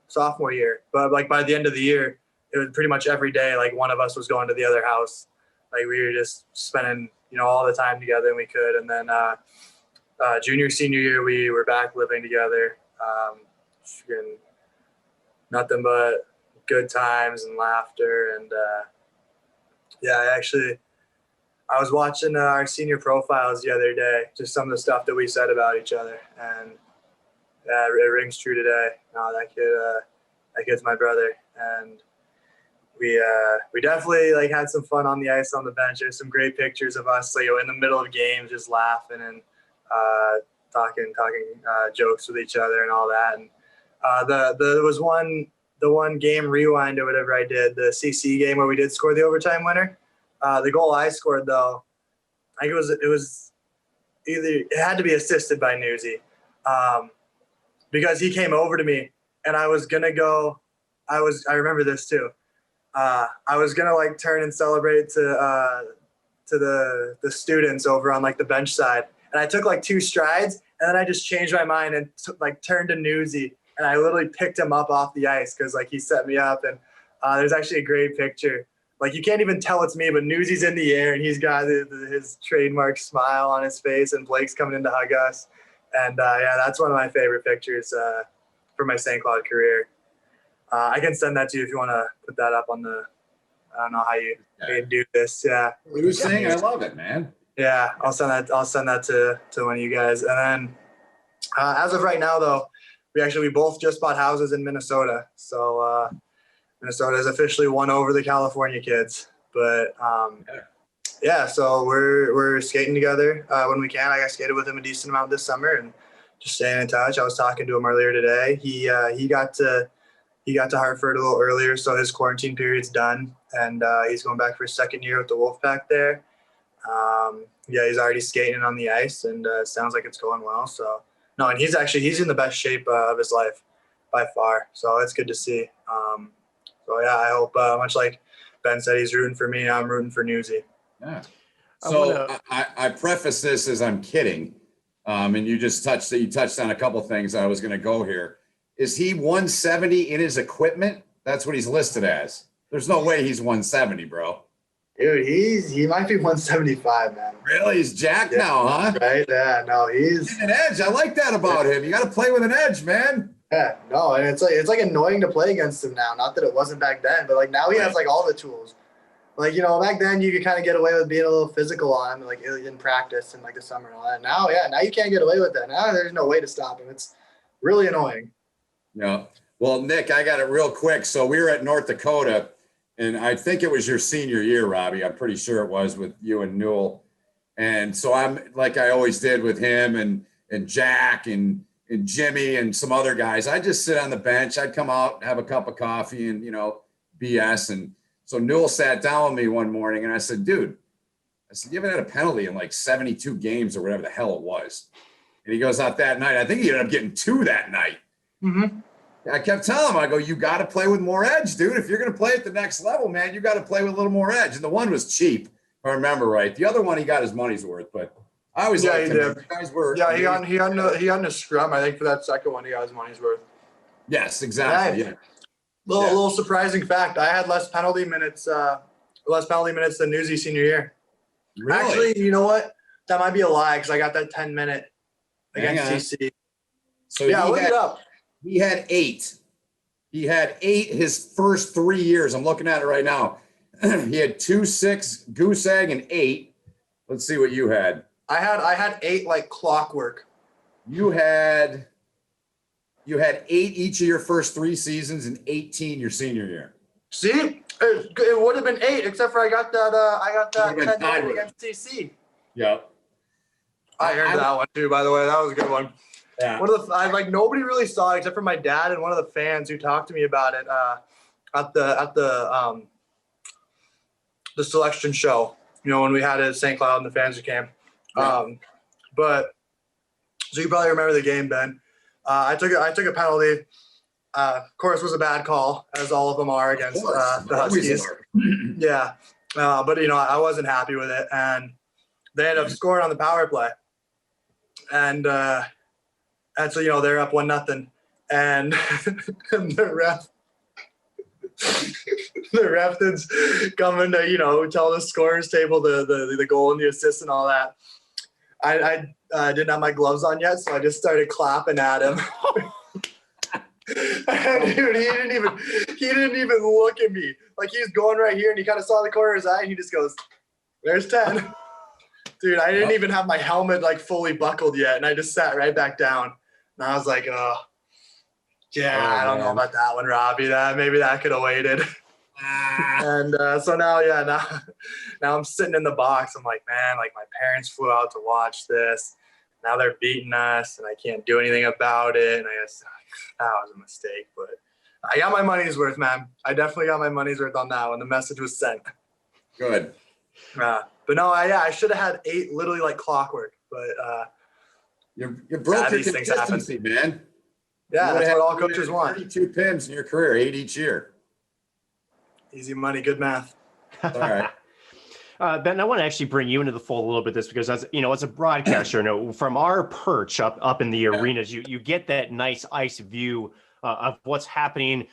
sophomore year, but by the end of the year, it was pretty much every day one of us was going to the other house. We were just spending all the time together and we could. And then junior senior year we were back living together. Nothing but good times and laughter. And I was watching our senior profiles the other day, just some of the stuff that we said about each other, and it rings true today. No, that kid's my brother, and we definitely had some fun on the ice, on the bench. There's some great pictures of us, in the middle of games, just laughing and talking jokes with each other and all that. And there was the one game rewind or whatever I did, the CC game where we did score the overtime winner. The goal I scored, though, I think it had to be assisted by Newsy, because he came over to me and I was gonna go. I remember this too. I was gonna turn and celebrate to the students over on the bench side, and I took 2 strides, and then I just changed my mind and turned to Newsy, and I literally picked him up off the ice because he set me up. And there's actually a great picture. You can't even tell it's me, but Newsy's in the air and he's got his trademark smile on his face, and Blake's coming in to hug us. And that's one of my favorite pictures for my St. Cloud career. I can send that to you if you want to put that up on the, I don't know how you do this. Yeah. Losing, I love it, man. Yeah. I'll send that to one of you guys. And then as of right now, though, we both just bought houses in Minnesota. So Minnesota has officially won over the California kids. But yeah, so we're skating together when we can. I skated with him a decent amount this summer and just staying in touch. I was talking to him earlier today. He got to Hartford a little earlier, so his quarantine period's done, and he's going back for his second year with the Wolfpack there. Yeah, he's already skating on the ice, and sounds like it's going well. So no, and he's in the best shape of his life by far. So it's good to see. So yeah, I hope much like Ben said, he's rooting for me. I'm rooting for Newsy. Yeah. So I preface this as I'm kidding. And you touched on a couple things. I was going to go here. Is he 170 in his equipment? That's what he's listed as. There's no way he's 170, bro. Dude, he might be 175, man. Really? He's jacked now, huh? Right? Yeah, no, he's an edge. I like that about him. You got to play with an edge, man. Yeah, no, and it's like annoying to play against him now. Not that it wasn't back then, but like now he has like all the tools. Like, you know, back then you could kind of get away with being a little physical on him, like in practice and like the summer and all that. Now you can't get away with that. Now there's no way to stop him. It's really annoying. Yeah. Well, Nick, I got it real quick. So we were at North Dakota, and I think it was your senior year, Robby. I'm pretty sure it was with you and Newell. And so I'm like I always did with him and Jack and Jimmy and some other guys. I just sit on the bench. I'd come out, have a cup of coffee and, BS. And so Newell sat down with me one morning and I said, dude, you haven't had a penalty in like 72 games or whatever the hell it was. And he goes out that night. I think he ended up getting 2 that night. Mm-hmm. I kept telling him, I go, you got to play with more edge, dude. If you're going to play at the next level, man, you got to play with a little more edge. And the one was cheap, if I remember right. The other one, he got his money's worth, but I always liked him. Guys were, he got a scrum. I think for that second one, he got his money's worth. Yes, exactly. Yeah. Little surprising fact. I had less penalty minutes than Newsy senior year. Really? Actually, you know what? That might be a lie because I got that 10-minute against TC. So yeah, look it up. He had 8. He had 8 his first 3 years. I'm looking at it right now. He had 2, 6, goose egg, and 8. Let's see what you had. I had 8 like clockwork. You had 8 each of your first 3 seasons and 18 your senior year. See, it would have been 8 except for I got that 10 against TC. Yep. I heard that one too. By the way, that was a good one. Yeah. Nobody really saw it except for my dad and one of the fans who talked to me about it at the selection show. You know, when we had it at St. Cloud and the fans who came. But so you probably remember the game, Ben. I took a penalty. Of course, it was a bad call, as all of them are against the Huskies. Yeah, but I wasn't happy with it, and they ended up scoring on the power play, and so they're up 1-0, and the ref is coming to tell the scorers table the goal and the assist and all that. I didn't have my gloves on yet, so I just started clapping at him. And dude, he didn't even look at me. Like, he's going right here, and he kind of saw the corner of his eye, and he just goes, "There's 10." Dude, I didn't even have my helmet like fully buckled yet, and I just sat right back down. And I was like, I don't know about that one, Robby. Maybe that could have waited. And so now I'm sitting in the box. I'm like, man, like my parents flew out to watch this. Now they're beating us, and I can't do anything about it. And I guess that was a mistake, but I got my money's worth, man. I definitely got my money's worth on that when the message was sent. Good. But no, I should have had 8 literally like clockwork, but you broke your consistency, man. Yeah, that's what all coaches want. 32 PIMs in your career, 8 each year. Easy money, good math. All right. Ben, I want to actually bring you into the fold a little bit this because as a broadcaster, from our perch up in the arenas, you get that nice ice view of what's happening,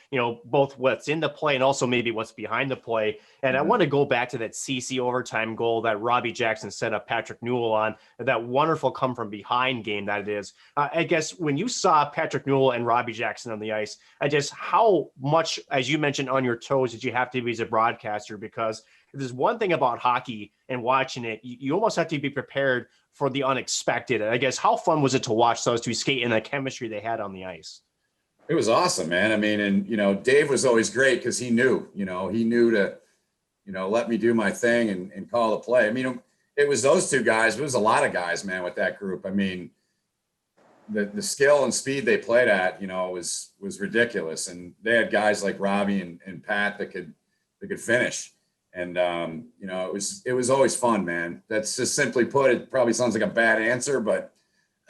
both what's in the play and also maybe what's behind the play. And I want to go back to that CC overtime goal that Robby Jackson set up Patrick Newell on, that wonderful come from behind game that it is. I guess when you saw Patrick Newell and Robby Jackson on the ice, how much, as you mentioned, on your toes did you have to be as a broadcaster? Because if there's one thing about hockey and watching it, you almost have to be prepared for the unexpected. And I guess how fun was it to watch those two skate and the chemistry they had on the ice? It was awesome, man. I mean, and Dave was always great because he knew to, let me do my thing and call the play. I mean, it was those two guys. It was a lot of guys, man, with that group. I mean, the skill and speed they played at, was ridiculous. And they had guys like Robby and Pat that could finish. And it was always fun, man. That's just simply put. It probably sounds like a bad answer, but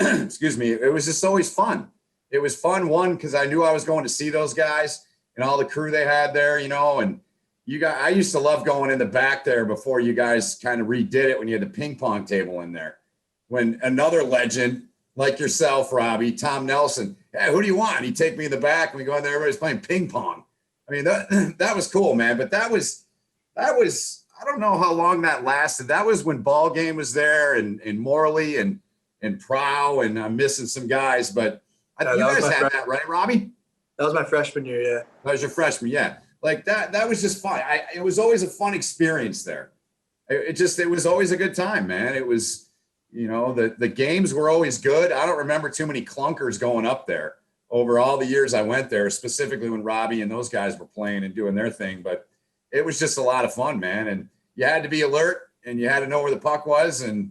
excuse me. It was just always fun. It was fun, one, because I knew I was going to see those guys and all the crew they had there, and I used to love going in the back there before you guys kind of redid it when you had the ping pong table in there. When another legend like yourself, Robby, Tom Nelson, hey, who do you want? He'd take me in the back and we go in there, everybody's playing ping pong. I mean, that was cool, man. But that was, I don't know how long that lasted. That was when Ball Game was there and Morley and Prow, and I'm missing some guys, but you guys had that, right, Robby? That was my freshman year, yeah. That was your freshman, yeah. Like that was just fun. It was always a fun experience there. It was always a good time, man. It was, the games were always good. I don't remember too many clunkers going up there over all the years I went there, specifically when Robby and those guys were playing and doing their thing. But it was just a lot of fun, man. And you had to be alert and you had to know where the puck was. And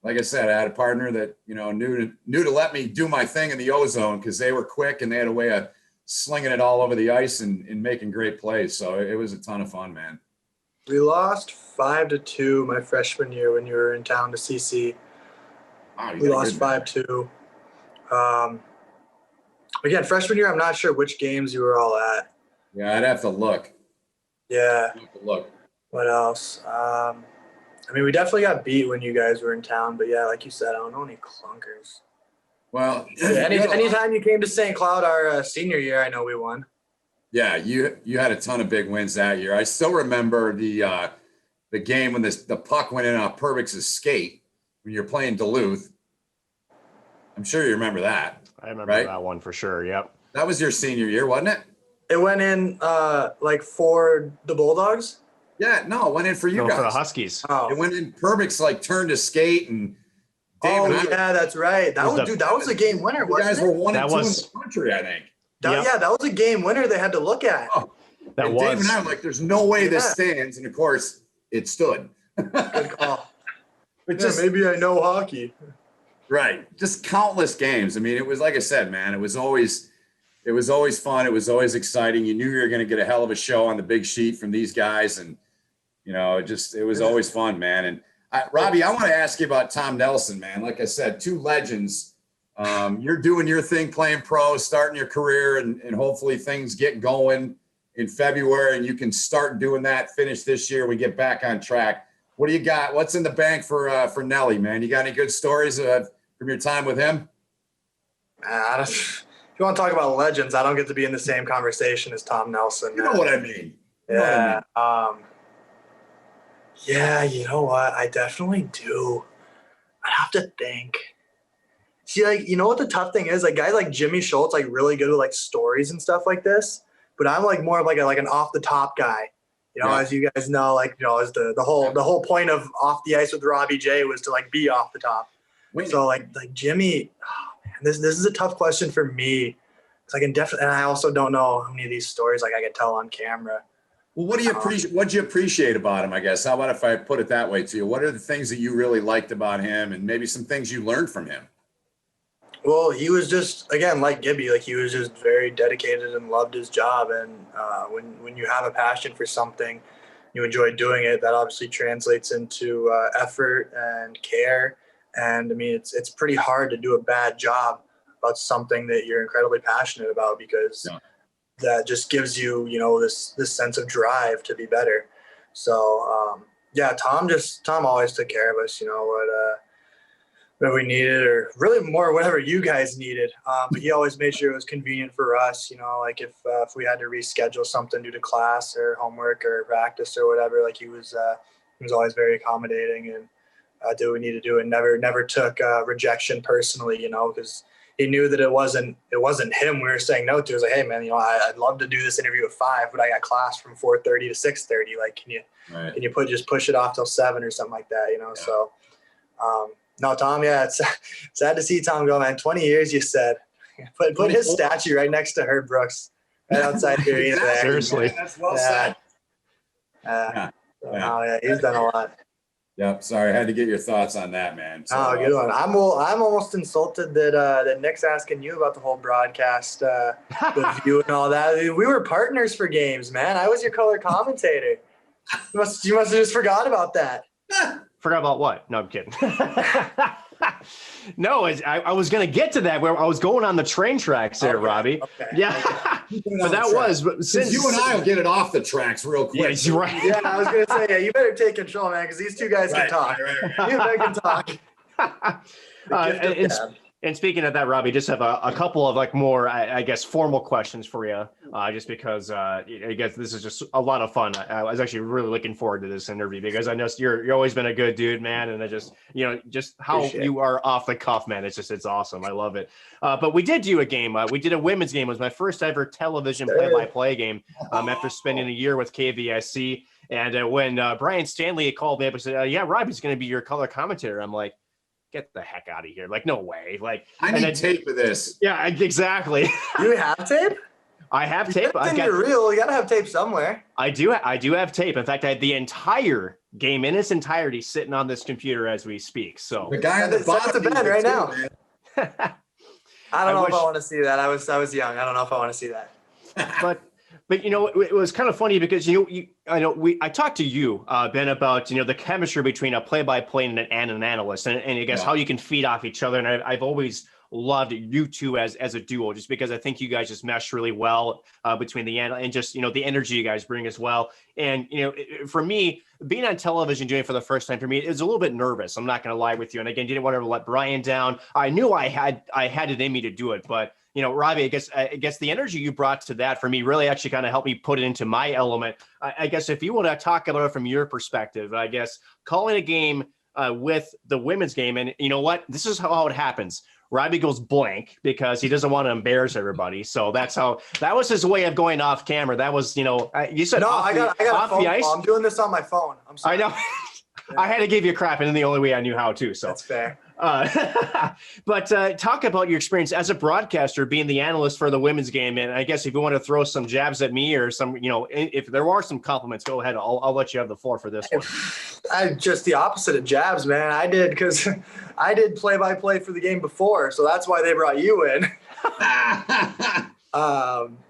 like I said, I had a partner that, knew to let me do my thing in the O-zone because they were quick and they had a way of slinging it all over the ice and making great plays. So it was a ton of fun, man. We lost 5-2 my freshman year when you were in town to CC. Wow, we lost 5-2. Again, freshman year, I'm not sure which games you were all at. Yeah, I'd have to look. Yeah. I'd have to look. What else? We definitely got beat when you guys were in town, but yeah, like you said, I don't know any clunkers. Well, anytime you came to St. Cloud our senior year, I know we won. Yeah, you had a ton of big wins that year. I still remember the game when the puck went in on Perbix's skate when you're playing Duluth. I'm sure you remember that. I remember that one for sure. Yep. That was your senior year, wasn't it? It went in for the Bulldogs. Yeah, no, it went in for you guys. For the Huskies. Oh. It went in. Perbix turned to skate and. Yeah, that's right. That was a game winner. You guys were 1-2 in the country, I think. Yeah, that was a game winner they had to look at. Oh, Dave and I were like, there's no way this stands. And of course, it stood. Good call. But maybe I know hockey. Right. Just countless games. I mean, it was like I said, man, it was always fun. It was always exciting. You knew you were going to get a hell of a show on the big sheet from these guys. And, it was always fun, man. And Robby, I want to ask you about Tom Nelson, man. Like I said, two legends. You're doing your thing, playing pro, starting your career, and hopefully things get going in February and you can start doing that, finish this year, we get back on track. What do you got? What's in the bank for Nelly, man? You got any good stories from your time with him? If you want to talk about legends, I don't get to be in the same conversation as Tom Nelson. You know what I mean. Yeah. Yeah, you know what? I definitely do. I'd have to think. See, what the tough thing is? Guys like Jimmy Schultz, really good with stories and stuff like this. But I'm more of an off the top guy. As you guys know, as the whole point of Off the Ice with Robby J was to be off the top. So Jimmy, oh man, this is a tough question for me. Because I can definitely, and I also don't know how many of these stories I can tell on camera. Well, what do you appreciate? What do you appreciate about him? I guess. How about if I put it that way to you? What are the things that you really liked about him, and maybe some things you learned from him? Well, he was just, again, like Gibby, he was just very dedicated and loved his job. And when you have a passion for something, you enjoy doing it, that obviously translates into effort and care. And it's pretty hard to do a bad job about something that you're incredibly passionate about, because that just gives you, this sense of drive to be better. So, Tom always took care of us, what we needed, or really more whatever you guys needed. But he always made sure it was convenient for us, if we had to reschedule something due to class or homework or practice or whatever, he was always very accommodating and did what we needed to do, and never took rejection personally, because he knew that it wasn't him we were saying no to. It was hey man, I'd love to do this interview at 5, but I got class from 4:30 to 6:30. Can you push it off till 7 or something like that, Yeah. So, no, Tom, it's sad to see Tom go, man. 20 years, you said. Put his statue right next to Herb Brooks, right outside the arena there. Seriously. Man, that's well said. Yeah. Yeah. Oh yeah, he's done a lot. Yep. Sorry, I had to get your thoughts on that, man. So, Oh, good one. I'm almost insulted that Nick's asking you about the whole broadcast, the view and all that. We were partners for games, man. I was your color commentator. You must have just forgot about that. Forgot about what? No, I'm kidding. No, I was going to get to that where I was going on the train tracks there, Okay, Robby. okay. Yeah, but but since you and I will get it off the tracks real quick. Yeah, you're right. Yeah, I was gonna say, yeah, you better take control, man, because these two guys can talk. Right. You and I can talk. And speaking of that, Robby, just have a couple of like more, I guess, formal questions for you, just because I guess this is just a lot of fun. I was actually really looking forward to this interview because I know you're always been a good dude, man, and I just just how Appreciate you are off the cuff, man. It's awesome. I love it. But we did do a game. We did a women's game. It was my first ever television play-by-play game. After spending a year with KVIC, and when Brian Stanley called me up and said, "Yeah, Robby's going to be your color commentator," I'm like, get the heck out of here. Like, no way. Like, I need tape of this. Yeah, exactly. You have tape? I have tape. You're real. You gotta have tape somewhere. I do have tape. In fact, I had the entire game in its entirety sitting on this computer as we speak. So The guy on the Send it to bottom Ben right now. man. I don't know if wish- I want to see that. I was young. I don't know if I want to see that. but it was kind of funny because I talked to you, Ben, about the chemistry between a play-by-play and an analyst, and I guess how you can feed off each other. And I've always loved you two as a duo, just because I think you guys just mesh really well between and just the energy you guys bring as well. And for me, being on television doing it for the first time, for me, it was a little bit nervous. I'm not going to lie with you. And again, didn't want to let Brian down. I knew I had it in me to do it, but Robby, I guess the energy you brought to that for me really actually kind of helped me put it into my element. I guess if you want to talk about it from your perspective, I guess calling a game with the women's game, and you know what, this is how it happens. Robby goes blank because he doesn't want to embarrass everybody. So that was his way of going off camera. That was, you said No, off I got off a phone the ice. call. I'm doing this on my phone. I'm sorry. I know. I had to give you crap, and then the only way I knew how to. So That's fair. But talk about your experience as a broadcaster, being the analyst for the women's game. And I guess if you want to throw some jabs at me or some, if there are some compliments, go ahead. I'll let you have the floor for this one. I just the opposite of jabs, man. I did because I did play-by-play for the game before, so that's why they brought you in. That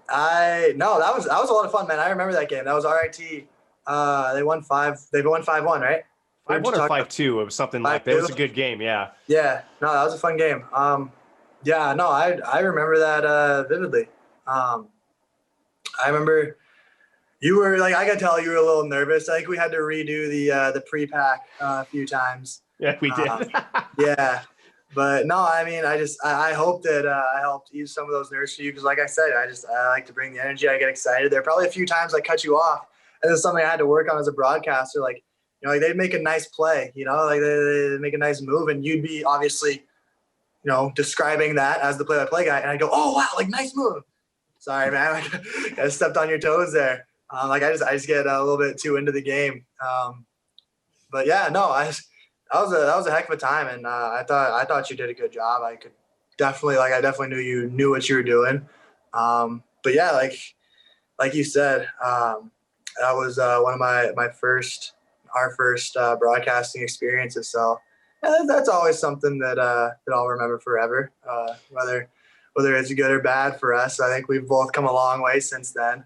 was a lot of fun, man. I remember that game. That was RIT. They won 5-1, right? 5-1 or 5-2. It was something like that. It was a good game. Yeah. Yeah. No, that was a fun game. I remember that vividly. I remember you were like, I could tell you were a little nervous. I think we had to redo the pre-pack a few times. Yeah, we did. Yeah. But no, I mean, I hope that I helped ease some of those nerves for you. Because like I said, I like to bring the energy. I get excited. There are probably a few times I cut you off. And it's something I had to work on as a broadcaster. Like they'd make a nice play, like they make a nice move, and you'd be obviously, describing that as the play-by-play guy, and I'd go, "Oh wow, like nice move." Sorry, man, I stepped on your toes there. I just get a little bit too into the game. But yeah, no, that was a heck of a time, and I thought you did a good job. I definitely knew you knew what you were doing. But yeah, like you said, that was one of our first broadcasting experiences. So that's always something that I'll remember forever, whether it's good or bad for us. I think we've both come a long way since then.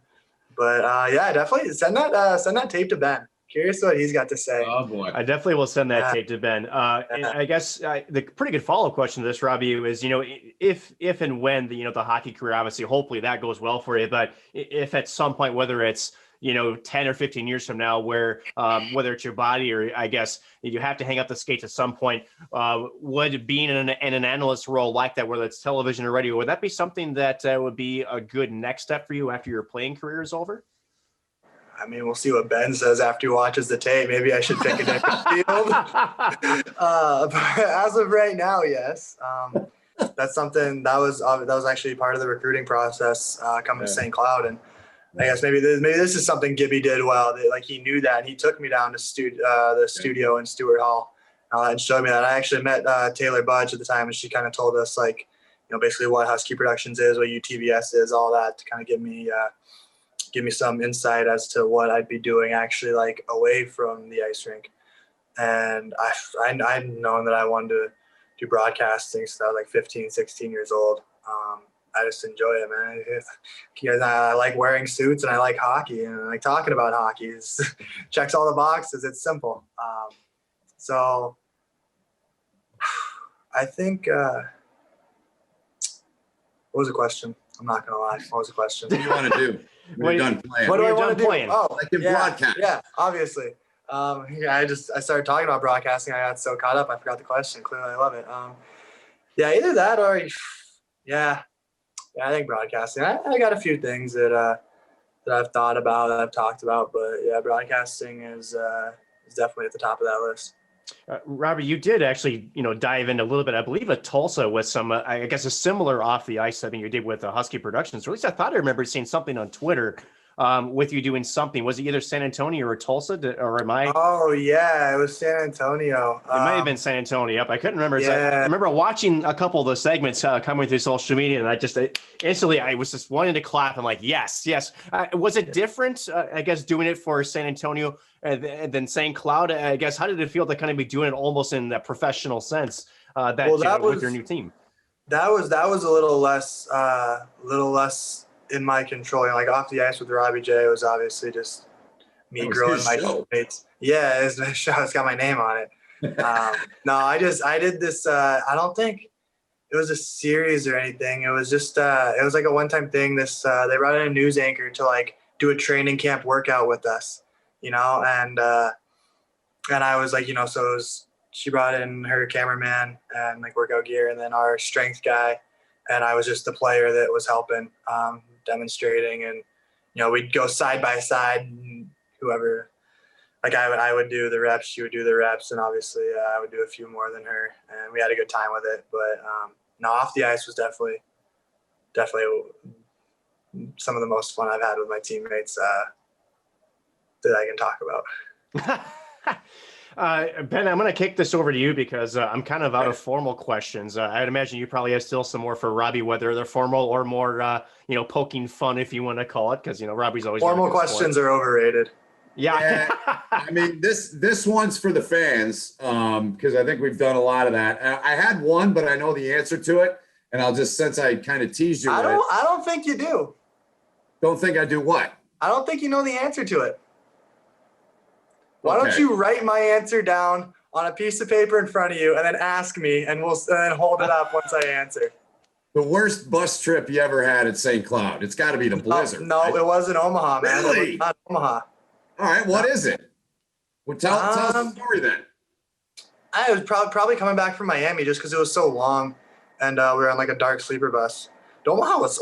But yeah, definitely send that tape to Ben. Curious what he's got to say. Oh boy, I definitely will send that tape to Ben. And I guess the pretty good follow-up question to this, Robby, is if and when the hockey career, obviously, hopefully that goes well for you. But if at some point, whether it's 10 or 15 years from now, where whether it's your body or I guess you have to hang up the skates at some point, would being in an analyst role like that, whether it's television or radio, would that be something that would be a good next step for you after your playing career is over? I mean, we'll see what Ben says after he watches the tape. Maybe I should pick a different field. But as of right now, yes. That's something that was actually part of the recruiting process coming to St. Cloud, and I guess maybe this is something Gibby did well. He knew that, and he took me down to the studio in Stewart Hall and showed me that. I actually met Taylor Budge at the time, and she kind of told us basically what Husky Productions is, what UTVS is, all that to kind of give me some insight as to what I'd be doing actually like away from the ice rink. And I'd known that I wanted to do broadcasting since I was like 15, 16 years old. I just enjoy it, man. I like wearing suits and I like hockey and I like talking about hockey. It checks all the boxes. It's simple. So I think, what was the question? I'm not going to lie. What was the question? What do you want to do? We're done playing. What do I want to do? playing. Oh, Like in broadcast. Yeah, obviously. I started talking about broadcasting. I got so caught up. I forgot the question. Clearly, I love it. Either that or, I think broadcasting. I got a few things that I've thought about, that I've talked about, but yeah, broadcasting is definitely at the top of that list. Robby, you did actually, dive in a little bit, I believe, at Tulsa with some, I guess, a similar off the ice setting you did with Husky Productions. Or at least I thought I remember seeing something on Twitter with you doing something. Was it either San Antonio or Tulsa? Or am I? Oh yeah, it was San Antonio. It might have been San Antonio. Yep, I couldn't remember. Yeah. I remember watching a couple of those segments coming through social media, and I was just wanting to clap. I'm like, yes. Was it different? I guess doing it for San Antonio than St. Cloud. I guess how did it feel to kind of be doing it almost in that professional sense with your new team? That was a little less in my control. Like off the ice with Robby J, it was obviously just me growing my teammates. Yeah, it's my show. It's got my name on it. No, I did this. I don't think it was a series or anything. It was just it was like a one-time thing. They brought in a news anchor to like do a training camp workout with us, and I was like, she brought in her cameraman and like workout gear, and then our strength guy, and I was just the player that was helping, demonstrating, and we'd go side by side, and whoever, like I would do the reps, she would do the reps, and obviously I would do a few more than her, and we had a good time with it. But no, off the ice was definitely some of the most fun I've had with my teammates that I can talk about. Ben, I'm going to kick this over to you because I'm kind of out of formal questions. I'd imagine you probably have still some more for Robby, whether they're formal or more, poking fun, if you want to call it, because Robby's always formal questions are overrated. Yeah. I mean, this one's for the fans because I think we've done a lot of that. I had one, but I know the answer to it, and I'll just, since I kind of teased you, I don't think you do. Don't think I do what? I don't think you know the answer to it. Why don't you write my answer down on a piece of paper in front of you and then ask me, and we'll then hold it up once I answer. The worst bus trip you ever had at St. Cloud? It's got to be the Blizzard. No, it was in Omaha, man. Really? It was not Omaha. All right, what is it? Well, tell us the story then. I was probably coming back from Miami just because it was so long, and we were on like a dark sleeper bus. Omaha was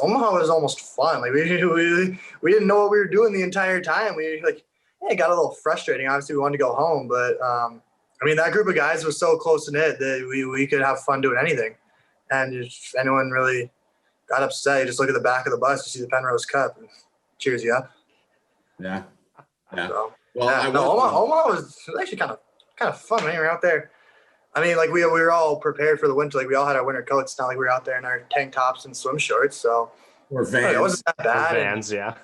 almost fun. Like we didn't know what we were doing the entire time. It got a little frustrating. Obviously, we wanted to go home, but that group of guys was so close knit that we could have fun doing anything. And if anyone really got upset, you just look at the back of the bus, you see the Penrose Cup, and cheers you up. Yeah. So, well, Omaha was actually kind of fun when we were out there. I mean, like we were all prepared for the winter. Like we all had our winter coats. It's not like we were out there in our tank tops and swim shorts. So or Vans. It wasn't that bad. Vans, yeah.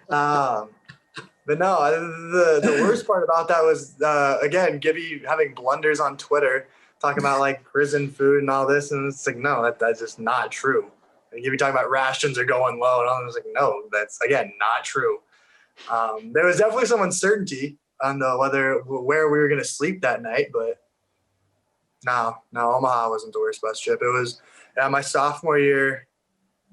But no, the worst part about that was again Gibby having blunders on Twitter talking about like prison food and all this, and it's like no, that's just not true. Like, Gibby talking about rations are going low, and I was like, no, that's again not true. There was definitely some uncertainty on where we were going to sleep that night, but no, Omaha wasn't the worst bus trip. It was my sophomore year.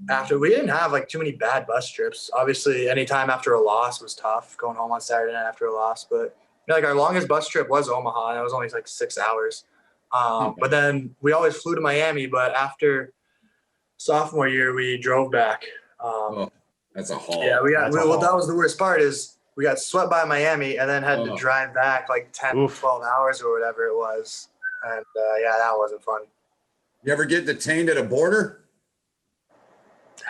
After we didn't have like too many bad bus trips. Obviously, anytime after a loss was tough, going home on Saturday night after a loss. But like our longest bus trip was Omaha, and it was only like 6 hours. But then we always flew to Miami. But after sophomore year, we drove back. That's a haul. Yeah, that was the worst part is we got swept by Miami and then had to drive back like 10, 12 hours or whatever it was. And that wasn't fun. You ever get detained at a border?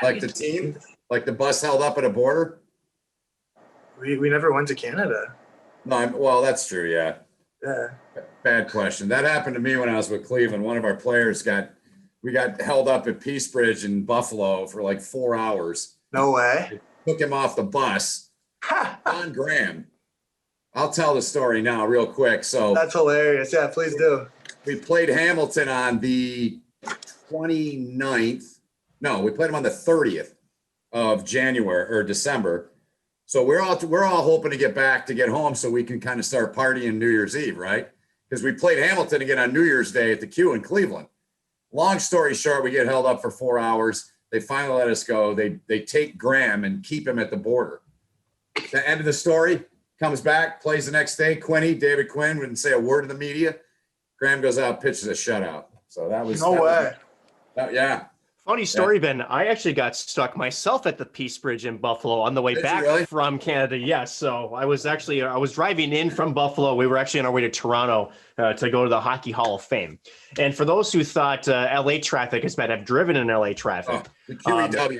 Like the team? Like the bus held up at a border? We never went to Canada. No, well, that's true, yeah. Yeah. Bad question. That happened to me when I was with Cleveland. One of our players we got held up at Peace Bridge in Buffalo for like 4 hours. No way. Took him off the bus. Don Graham. I'll tell the story now real quick. So That's hilarious. Yeah, please do. we played Hamilton on the 29th. No, we played them on the 30th of January or December. So we're all hoping to get home so we can kind of start partying New Year's Eve, right? Because we played Hamilton again on New Year's Day at the Q in Cleveland. Long story short, we get held up for 4 hours. They finally let us go. They take Graham and keep him at the border. The end of the story, comes back, plays the next day. David Quinn wouldn't say a word to the media. Graham goes out, pitches a shutout. So that was No way. Yeah. Funny story, Ben. I actually got stuck myself at the Peace Bridge in Buffalo on the way back from Canada. Yes. So I was driving in from Buffalo. We were actually on our way to Toronto to go to the Hockey Hall of Fame. And for those who thought LA traffic is bad, I've driven in LA traffic. The QEW.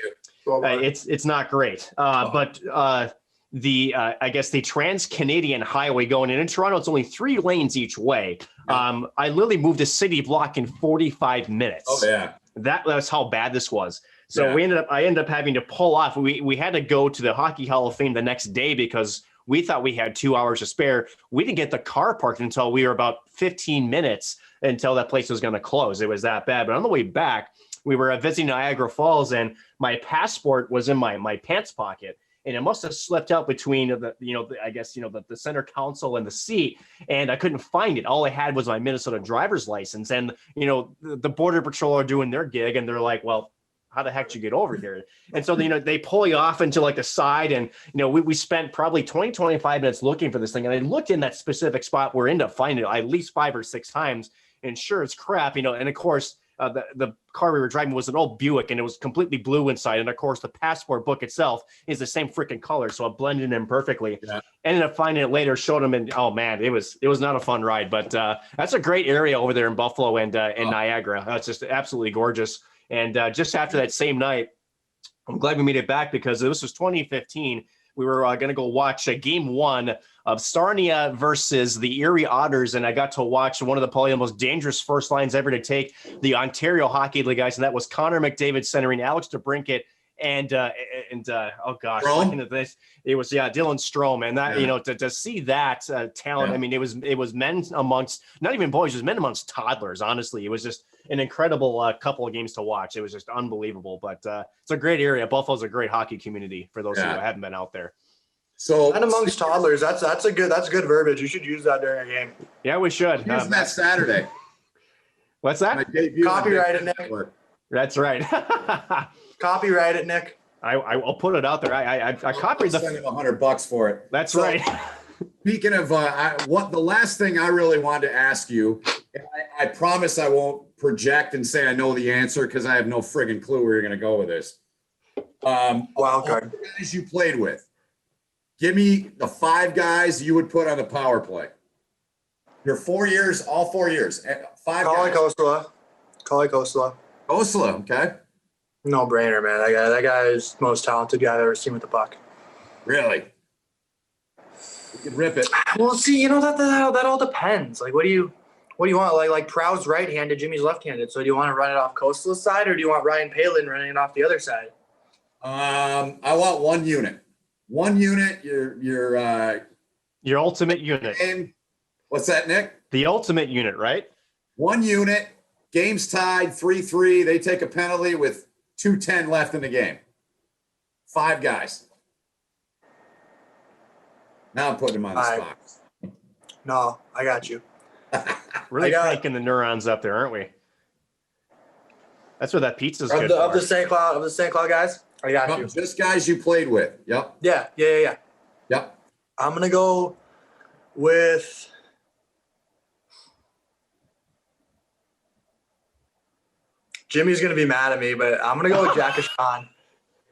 It's not great. But I guess the Trans-Canadian Highway going in Toronto, it's only 3 lanes each way. I literally moved a city block in 45 minutes. Oh yeah. That's how bad this was. So I ended up having to pull off. We had to go to the Hockey Hall of Fame the next day because we thought we had 2 hours to spare. We didn't get the car parked until we were about 15 minutes until that place was going to close. It was that bad. But on the way back, we were visiting Niagara Falls, and my passport was in my pants pocket. And it must have slipped out between the center console and the seat, and I couldn't find it. All I had was my Minnesota driver's license, and the border patrol are doing their gig, and they're like, "Well, how the heck did you get over here?" And so they pull you off into like the side, and we spent probably 25 minutes looking for this thing, and I looked in that specific spot. We ended up finding it at least 5 or 6 times, and sure as crap, and of course. The car we were driving was an old Buick, and it was completely blue inside. And of course, the passport book itself is the same freaking color, so it blended in perfectly. Yeah. Ended up finding it later, showed him, and oh man, it was not a fun ride. But that's a great area over there in Buffalo and Niagara. It's just absolutely gorgeous. And just after that same night, I'm glad we made it back because this was 2015. We were going to go watch Game 1 of Sarnia versus the Erie Otters, and I got to watch one of probably the most dangerous first lines ever to take the Ontario Hockey League guys, and that was Connor McDavid centering Alex DeBrincat and oh gosh, looking at this, it was Dylan Strome, and that to see that talent. I mean, it was men amongst not even boys, it was men amongst toddlers. Honestly, it was just an incredible couple of games to watch. It was just unbelievable. But it's a great area. Buffalo's a great hockey community for those who haven't been out there. So and amongst toddlers, that's good verbiage. You should use that during a game. Yeah, we should. Use that Saturday. What's that? Copyright it, Nick. That's right. Copyright it, Nick. I'll put it out there. I copied the. Send him $100 for it. That's right. Speaking of the last thing I really wanted to ask you, I promise I won't project and say I know the answer because I have no friggin' clue where you're going to go with this. Wild card. The guys you played with. Give me the 5 guys you would put on the power play. Your 4 years, all 4 years. 5 guys. Kalle Kosula. Kosula, okay. No brainer, man. That guy is the most talented guy I've ever seen with the puck. Really? You can rip it. Well, see, that all depends. Like, what do you want? Like Prow's right-handed, Jimmy's left-handed. So do you want to run it off Kosula's side, or do you want Ryan Palin running it off the other side? I want 1 unit. 1 unit. Your ultimate unit. Game. What's that, Nick? The ultimate unit, right? 1 unit. Game's tied 3-3. They take a penalty with 2:10 left in the game. 5 guys. Now I'm putting them on the spot. No, I got you. Really cranking the neurons up there, aren't we? That's what that pizza's good for. Of the St. Cloud guys, I got you. Just guys you played with. Yep. Yeah. Yep. I'm gonna go with. Jimmy's going to be mad at me, but I'm going to go with Jack Ashton.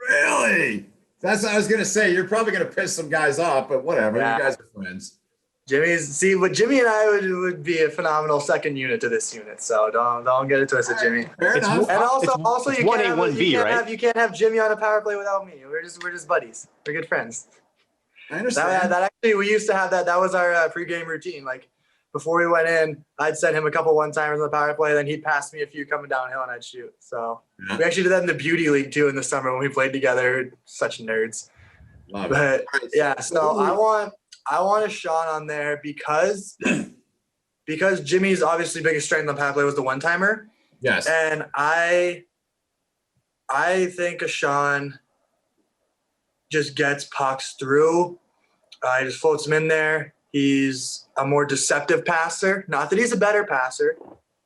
Really? That's what I was going to say. You're probably going to piss some guys off, but whatever. Yeah. You guys are friends. Jimmy and I would be a phenomenal second unit to this unit. So don't get it twisted, Jimmy. Fair enough. And also you can't have Jimmy on a power play without me. We're just buddies. We're good friends. I understand. That actually, we used to have that. That was our pregame routine. Like, before we went in, I'd send him a couple one-timers on the power play, then he'd pass me a few coming downhill and I'd shoot. So we actually did that in the beauty league too in the summer when we played together. Such nerds. Love But it. yeah, so I want a Sean on there because Jimmy's obviously biggest strength on power play was the one-timer. Yes. And I think a Sean just gets pucks through. He just floats them in there. He's a more deceptive passer. Not that he's a better passer,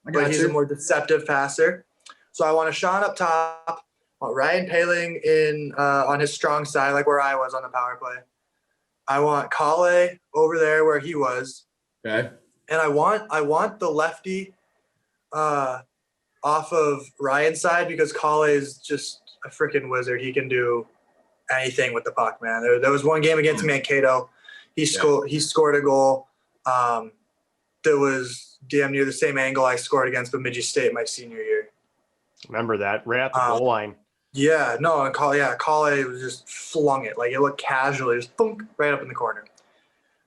but he's a more deceptive passer. So I want a Sean up top. I want Ryan Paling in on his strong side, like where I was on the power play. I want Kale over there where he was. Okay. And I want the lefty off of Ryan's side because Kale is just a freaking wizard. He can do anything with the puck, man. There was one game against Mankato. He scored a goal that was damn near the same angle I scored against Bemidji State my senior year. Remember that? Right at the goal line. Yeah, no, and Kale was just flung it. Like it looked casually, just thunk, right up in the corner.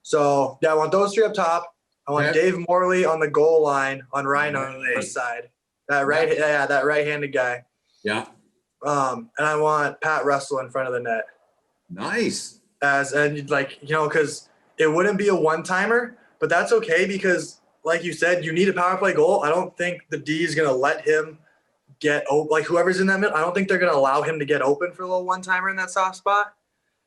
So yeah, I want those three up top. I want Dave Morley on the goal line on Rhino's side. That right-handed guy. Yeah. And I want Pat Russell in front of the net. Nice. Because it wouldn't be a one-timer, but that's okay because, like you said, you need a power play goal. I don't think the D is going to let him get open. Like whoever's in that middle, I don't think they're going to allow him to get open for a little one-timer in that soft spot.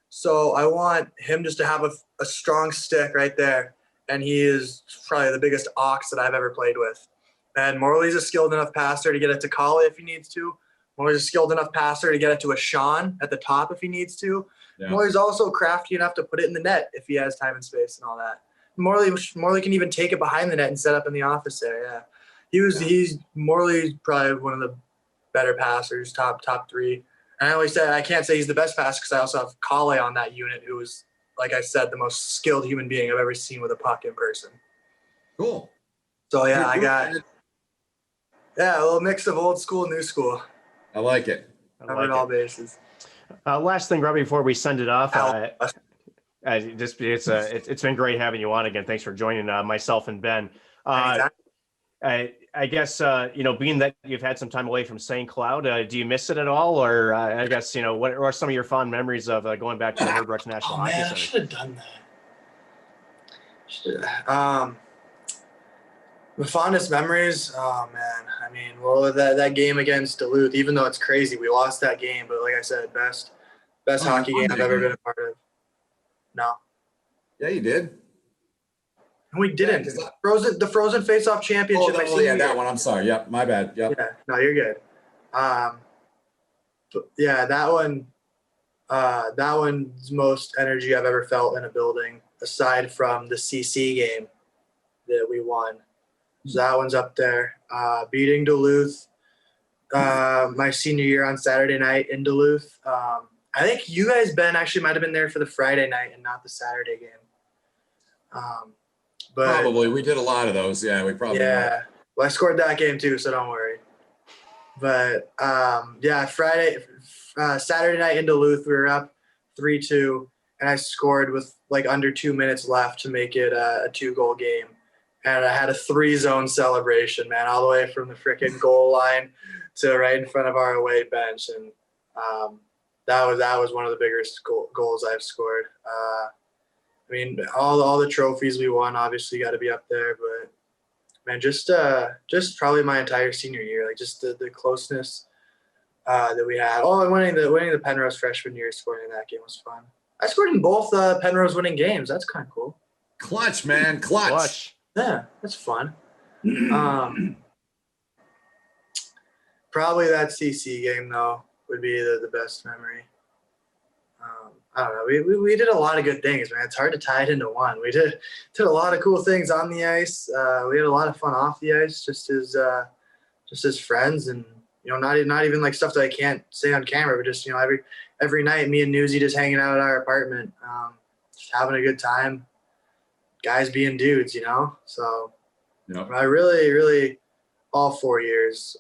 So I want him just to have a strong stick right there. And he is probably the biggest ox that I've ever played with. And Morley's a skilled enough passer to get it to Kale if he needs to. Morley's a skilled enough passer to get it to a Sean at the top if he needs to. Yeah. Morley's also crafty enough to put it in the net if he has time and space and all that. Morley can even take it behind the net and set up in the office there. Yeah, Morley's probably one of the better passers, top three. And I always say I can't say he's the best passer because I also have Kale on that unit, who is, like I said, the most skilled human being I've ever seen with a puck in person. Cool. So yeah, I got a little mix of old school, new school. I like it. Covered all bases. Last thing, Robby, before we send it off, it's been great having you on again. Thanks for joining myself and Ben. I guess, being that you've had some time away from St. Cloud, do you miss it at all? Or I guess, what are some of your fond memories of going back to the Herbrooks National Hockey Center? I should have done that. The fondest memories, oh man. I mean, that game against Duluth, even though it's crazy, we lost that game, but like I said, best hockey game I've ever been a part of. No. Yeah, you did. And we didn't. The Frozen Face-Off Championship. That one. I'm sorry. Yep, my bad. Yep. Yeah, no, you're good. But yeah, that one's most energy I've ever felt in a building, aside from the CC game that we won. So that one's up there. Beating Duluth my senior year on Saturday night in Duluth. I think you guys, Ben, actually might have been there for the Friday night and not the Saturday game. But probably. We did a lot of those. Yeah, we probably. Yeah. Well, I scored that game too, so don't worry. But Saturday night in Duluth, we were up 3-2, and I scored with like under 2 minutes left to make it a 2-goal game. And I had a 3-zone celebration, man, all the way from the freaking goal line to right in front of our away bench. And that was one of the biggest goals I've scored. I mean, all the trophies we won obviously got to be up there, but man, just probably my entire senior year, like just the closeness that we had. Oh, and winning the Penrose freshman year, scoring in that game was fun. I scored in both Penrose winning games. That's kind of cool. Clutch, man, clutch. Yeah, that's fun. Probably that CC game though would be the best memory. I don't know. We did a lot of good things, man. It's hard to tie it into one. We did a lot of cool things on the ice. We had a lot of fun off the ice, just as friends, and not even like stuff that I can't say on camera, but just every night, me and Newsy just hanging out at our apartment, just having a good time. Guys being dudes, So, yep. I really all 4 years.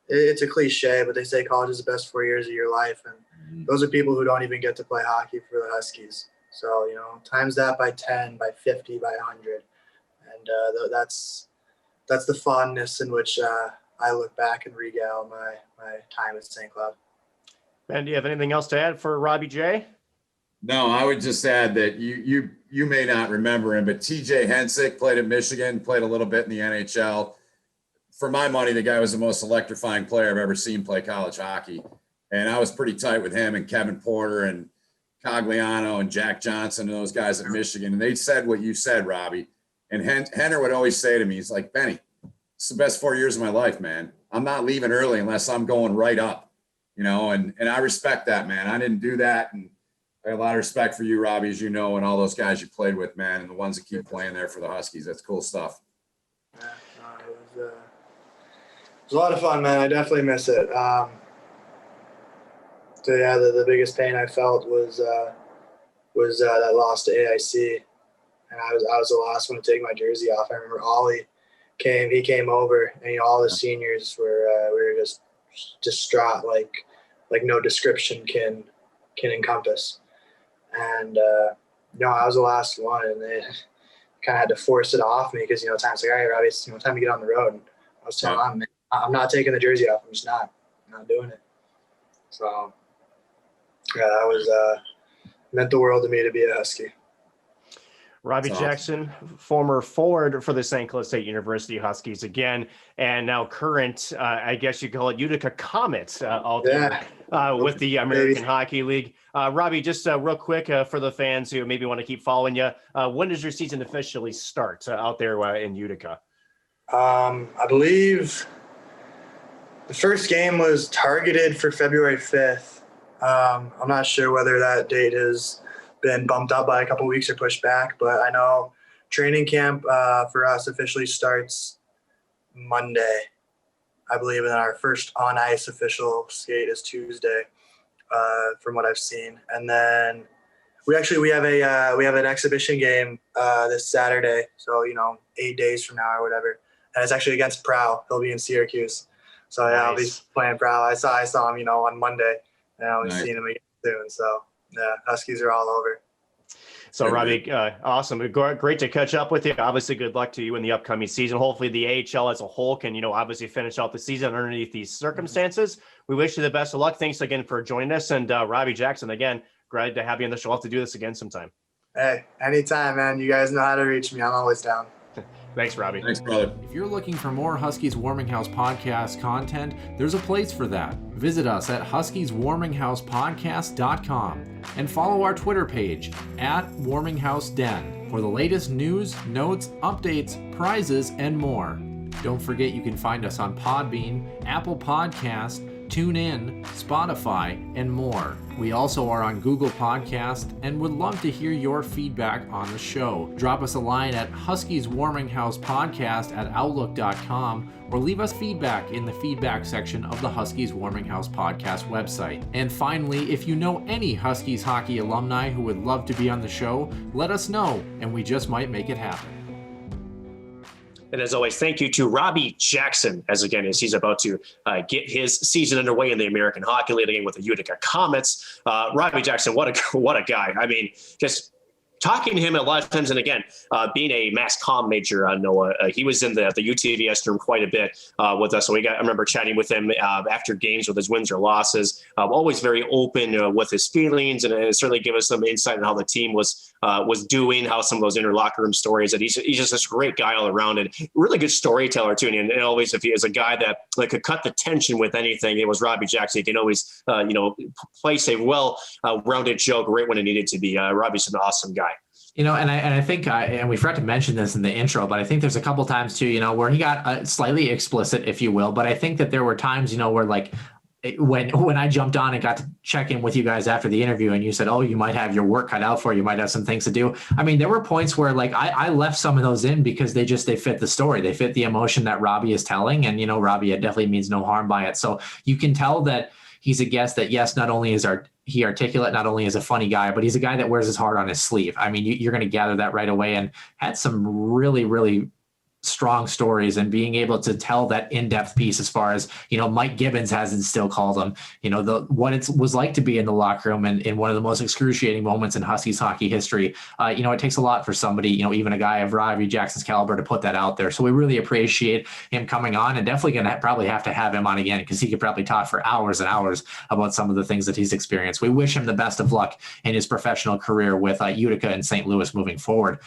It's a cliche, but they say college is the best 4 years of your life, and those are people who don't even get to play hockey for the Huskies. So, times that by 10, by 50, by 100. and that's the fondness in which I look back and regale my time at St. Cloud. Ben, do you have anything else to add for Robby J? No, I would just add that you may not remember him, but TJ Hensick played at Michigan, played a little bit in the NHL. For my money, the guy was the most electrifying player I've ever seen play college hockey. And I was pretty tight with him and Kevin Porter and Cogliano and Jack Johnson and those guys at Michigan. And they said what you said, Robby. And Henner would always say to me, he's like, Benny, it's the best 4 years of my life, man. I'm not leaving early unless I'm going right up, and I respect that, man. I didn't do that. And I have a lot of respect for you, Robby, as you know, and all those guys you played with, man, and the ones that keep playing there for the Huskies. That's cool stuff. Yeah, it was a lot of fun, man. I definitely miss it. So yeah, the biggest pain I felt was that loss to AIC, and I was the last one to take my jersey off. I remember Ollie came over, and all the seniors were we were just distraught, like no description can encompass. And I was the last one, and they kind of had to force it off me because time's like, all right, Robby, it's time to get on the road. And I was telling them, I'm not taking the jersey off. I'm not doing it. So yeah, that was meant the world to me to be a Husky. Robby Jackson, former forward for the St. Cloud State University Huskies again, and now current, I guess you call it Utica Comets out there with the American Hockey League. Robby, just real quick for the fans who maybe want to keep following you, when does your season officially start out there in Utica? I believe the first game was targeted for February 5th. I'm not sure whether that date has been bumped up by a couple weeks or pushed back, but I know training camp for us officially starts Monday, I believe, and our first on ice official skate is Tuesday, from what I've seen. And then we have an exhibition game this Saturday, so 8 days from now or whatever, and it's actually against Prow. He'll be in Syracuse, so yeah, I'll be playing Prow. I saw him on Monday, and I'll be seeing him again soon. So yeah, Huskies are all over. So Robby, awesome. Great to catch up with you. Obviously, good luck to you in the upcoming season. Hopefully the AHL as a whole can, obviously finish out the season underneath these circumstances. We wish you the best of luck. Thanks again for joining us. And Robby Jackson, again, glad to have you on the show. We'll have to do this again sometime. Hey, anytime, man. You guys know how to reach me. I'm always down. Thanks, Robby. Thanks, brother. If you're looking for more Huskies Warming House podcast content, there's a place for that. Visit us at huskieswarminghousepodcast.com and follow our Twitter page @warminghouseden for the latest news, notes, updates, prizes, and more. Don't forget you can find us on Podbean, Apple Podcast, TuneIn, Spotify, and more. We also are on Google Podcast and would love to hear your feedback on the show. Drop us a line at huskieswarminghousepodcast@outlook.com or leave us feedback in the feedback section of the Huskies Warming House podcast website. And finally, if you know any Huskies hockey alumni who would love to be on the show, let us know and we just might make it happen. And as always, thank you to Robby Jackson, as he's about to get his season underway in the American Hockey League again with the Utica Comets. Robby Jackson, what a guy. I mean, just talking to him a lot of times, and again, being a mass comm major, Noah, he was in the UTVS room quite a bit with us. So I remember chatting with him after games with his wins or losses. Always very open with his feelings, and certainly give us some insight on how the team was doing, how some of those inner locker room stories. That he's just this great guy all around, and really good storyteller too. And always, if he is a guy that could cut the tension with anything, it was Robby Jackson. He can always place a well-rounded joke right when it needed to be. Robby's an awesome guy. And I think, and we forgot to mention this in the intro, but I think there's a couple times too, where he got slightly explicit, if you will. But I think that there were times, where like when I jumped on and got to check in with you guys after the interview, and you said, "Oh, you might have your work cut out for you. You might have some things to do." I mean, there were points where like I left some of those in because they fit the story, they fit the emotion that Robby is telling, and Robby, it definitely means no harm by it. So you can tell that he's a guest that, yes, not only is he articulate, not only is a funny guy, but he's a guy that wears his heart on his sleeve. I mean, you're going to gather that right away, and had some really, really strong stories and being able to tell that in-depth piece as far as, Mike Gibbons has still called him, what it was like to be in the locker room and in one of the most excruciating moments in Huskies hockey history. It takes a lot for somebody, even a guy of Robby Jackson's caliber to put that out there. So we really appreciate him coming on, and definitely going to probably have to have him on again because he could probably talk for hours and hours about some of the things that he's experienced. We wish him the best of luck in his professional career with Utica and St. Louis moving forward.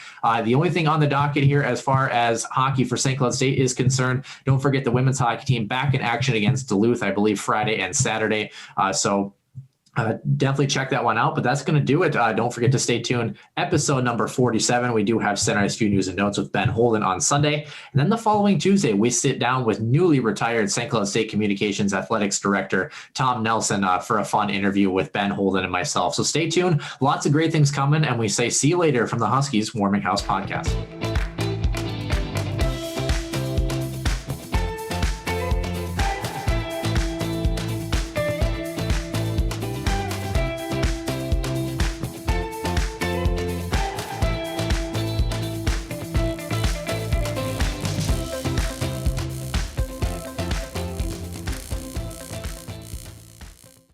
The only thing on the docket here as far as hockey for St. Cloud State is concerned, don't forget the women's hockey team back in action against Duluth, I believe Friday and Saturday. Definitely check that one out, but that's going to do it. Don't forget to stay tuned. Episode number 47. We do have Center Ice View News and Notes with Ben Holden on Sunday. And then the following Tuesday, we sit down with newly retired St. Cloud State Communications Athletics Director Tom Nelson for a fun interview with Ben Holden and myself. So stay tuned. Lots of great things coming. And we say see you later from the Huskies Warming House Podcast.